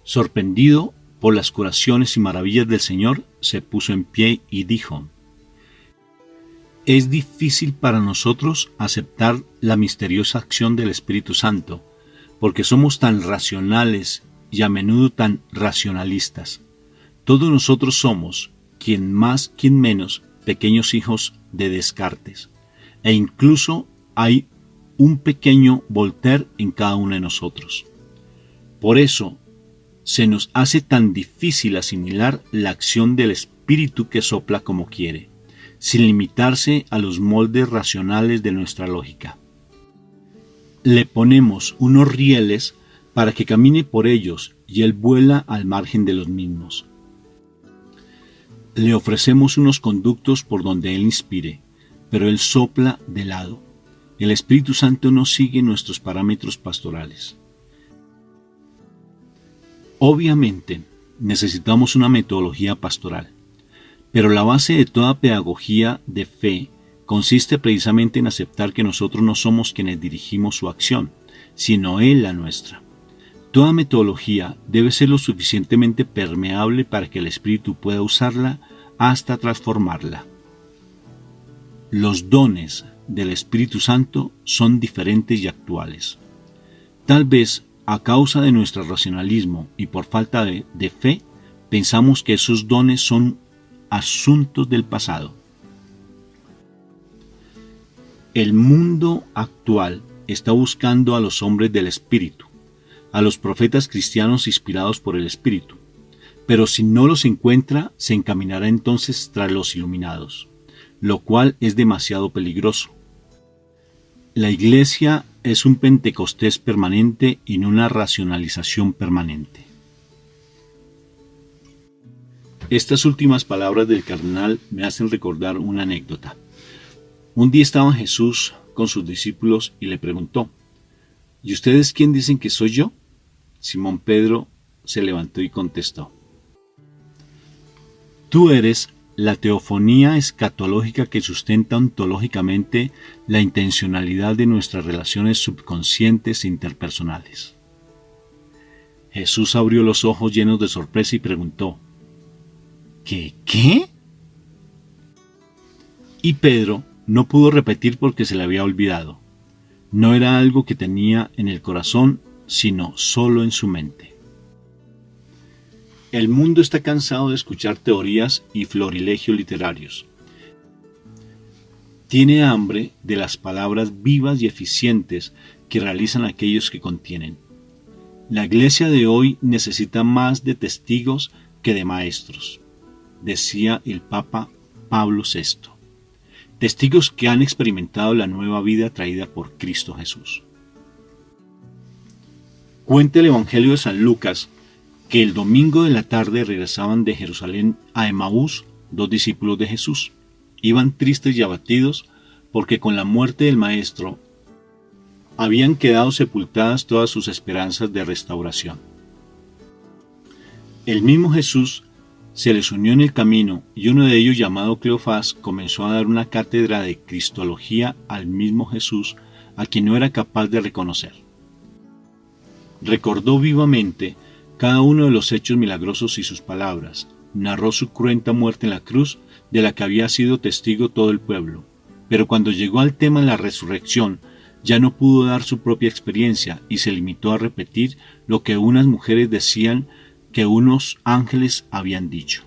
sorprendido por las curaciones y maravillas del Señor, se puso en pie y dijo: es difícil para nosotros aceptar la misteriosa acción del Espíritu Santo, porque somos tan racionales y a menudo tan racionalistas. Todos nosotros somos, quien más, quien menos, pequeños hijos de Descartes, e incluso hay un pequeño Voltaire en cada uno de nosotros. Por eso, se nos hace tan difícil asimilar la acción del Espíritu que sopla como quiere, sin limitarse a los moldes racionales de nuestra lógica. Le ponemos unos rieles para que camine por ellos y él vuela al margen de los mismos. Le ofrecemos unos conductos por donde él inspire, pero él sopla de lado. El Espíritu Santo no sigue nuestros parámetros pastorales. Obviamente, necesitamos una metodología pastoral, pero la base de toda pedagogía de fe consiste precisamente en aceptar que nosotros no somos quienes dirigimos su acción, sino Él la nuestra. Toda metodología debe ser lo suficientemente permeable para que el Espíritu pueda usarla hasta transformarla. Los dones del Espíritu Santo son diferentes y actuales. Tal vez a causa de nuestro racionalismo y por falta de fe, pensamos que esos dones son asuntos del pasado. El mundo actual está buscando a los hombres del Espíritu, a los profetas cristianos inspirados por el Espíritu, pero si no los encuentra, se encaminará entonces tras los iluminados, lo cual es demasiado peligroso. La Iglesia es un Pentecostés permanente y no una racionalización permanente. Estas últimas palabras del cardenal me hacen recordar una anécdota. Un día estaba Jesús con sus discípulos y le preguntó: ¿y ustedes quién dicen que soy yo? Simón Pedro se levantó y contestó: tú eres la teofonía escatológica que sustenta ontológicamente la intencionalidad de nuestras relaciones subconscientes e interpersonales. Jesús abrió los ojos llenos de sorpresa y preguntó: ¿Qué? Y Pedro no pudo repetir porque se le había olvidado. No era algo que tenía en el corazón, sino solo en su mente. El mundo está cansado de escuchar teorías y florilegios literarios. Tiene hambre de las palabras vivas y eficientes que realizan aquellos que contienen. La Iglesia de hoy necesita más de testigos que de maestros, decía el Papa Pablo VI. Testigos que han experimentado la nueva vida traída por Cristo Jesús. Cuenta el Evangelio de San Lucas que el domingo de la tarde regresaban de Jerusalén a Emaús 2 discípulos de Jesús. Iban tristes y abatidos porque con la muerte del Maestro habían quedado sepultadas todas sus esperanzas de restauración. El mismo Jesús se les unió en el camino y uno de ellos, llamado Cleofás, comenzó a dar una cátedra de cristología al mismo Jesús, a quien no era capaz de reconocer. Recordó vivamente cada uno de los hechos milagrosos y sus palabras, narró su cruenta muerte en la cruz, de la que había sido testigo todo el pueblo, pero cuando llegó al tema de la resurrección, ya no pudo dar su propia experiencia y se limitó a repetir lo que unas mujeres decían que unos ángeles habían dicho.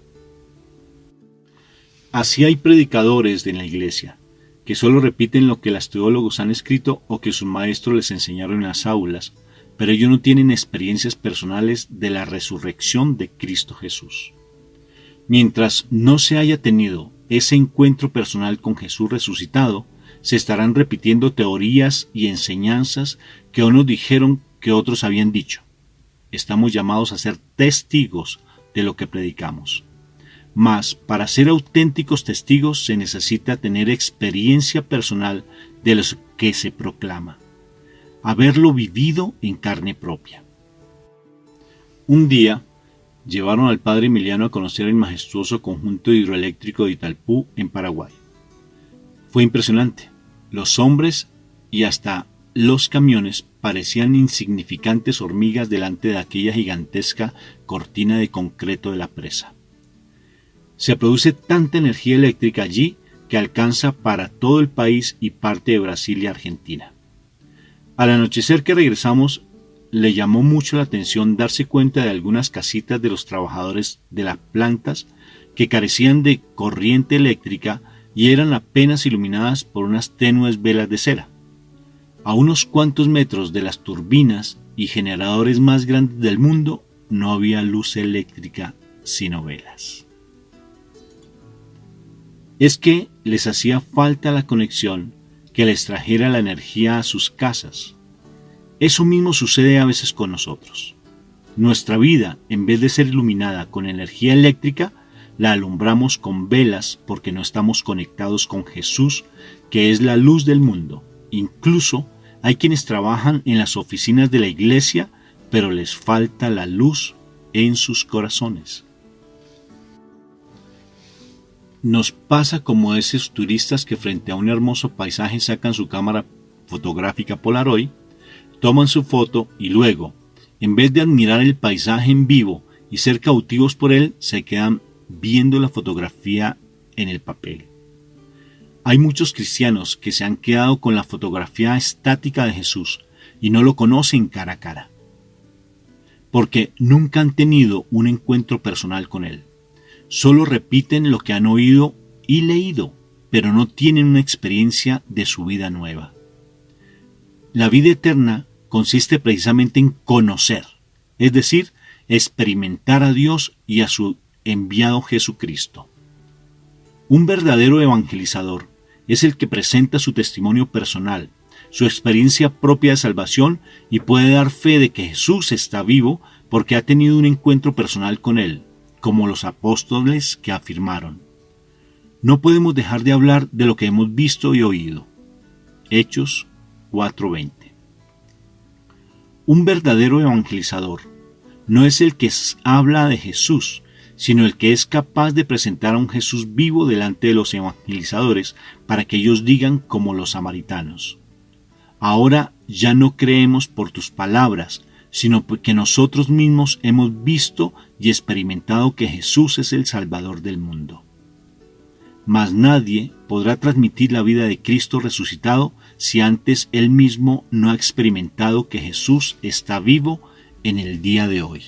Así hay predicadores en la iglesia, que solo repiten lo que los teólogos han escrito o que sus maestros les enseñaron en las aulas, pero ellos no tienen experiencias personales de la resurrección de Cristo Jesús. Mientras no se haya tenido ese encuentro personal con Jesús resucitado, se estarán repitiendo teorías y enseñanzas que unos dijeron que otros habían dicho. Estamos llamados a ser testigos de lo que predicamos. Mas, para ser auténticos testigos se necesita tener experiencia personal de lo que se proclama, haberlo vivido en carne propia. Un día, llevaron al padre Emiliano a conocer el majestuoso conjunto hidroeléctrico de Itaipú, en Paraguay. Fue impresionante. Los hombres y hasta los camiones parecían insignificantes hormigas delante de aquella gigantesca cortina de concreto de la presa. Se produce tanta energía eléctrica allí que alcanza para todo el país y parte de Brasil y Argentina. Al anochecer que regresamos, le llamó mucho la atención darse cuenta de algunas casitas de los trabajadores de las plantas que carecían de corriente eléctrica y eran apenas iluminadas por unas tenues velas de cera. A unos cuantos metros de las turbinas y generadores más grandes del mundo no había luz eléctrica sino velas. Es que les hacía falta la conexión que les trajera la energía a sus casas. Eso mismo sucede a veces con nosotros. Nuestra vida, en vez de ser iluminada con energía eléctrica, la alumbramos con velas porque no estamos conectados con Jesús, que es la luz del mundo. Incluso hay quienes trabajan en las oficinas de la iglesia, pero les falta la luz en sus corazones. Nos pasa como esos turistas que frente a un hermoso paisaje sacan su cámara fotográfica Polaroid, toman su foto y luego, en vez de admirar el paisaje en vivo y ser cautivos por él, se quedan viendo la fotografía en el papel. Hay muchos cristianos que se han quedado con la fotografía estática de Jesús y no lo conocen cara a cara, porque nunca han tenido un encuentro personal con él. Solo repiten lo que han oído y leído, pero no tienen una experiencia de su vida nueva. La vida eterna consiste precisamente en conocer, es decir, experimentar a Dios y a su enviado Jesucristo. Un verdadero evangelizador es el que presenta su testimonio personal, su experiencia propia de salvación y puede dar fe de que Jesús está vivo porque ha tenido un encuentro personal con él, como los apóstoles que afirmaron: no podemos dejar de hablar de lo que hemos visto y oído. Hechos 4:20. Un verdadero evangelizador no es el que habla de Jesús, sino el que es capaz de presentar a un Jesús vivo delante de los evangelizadores para que ellos digan como los samaritanos: ahora ya no creemos por tus palabras, sino porque nosotros mismos hemos visto y experimentado que Jesús es el Salvador del mundo. Mas nadie podrá transmitir la vida de Cristo resucitado si antes él mismo no ha experimentado que Jesús está vivo en el día de hoy.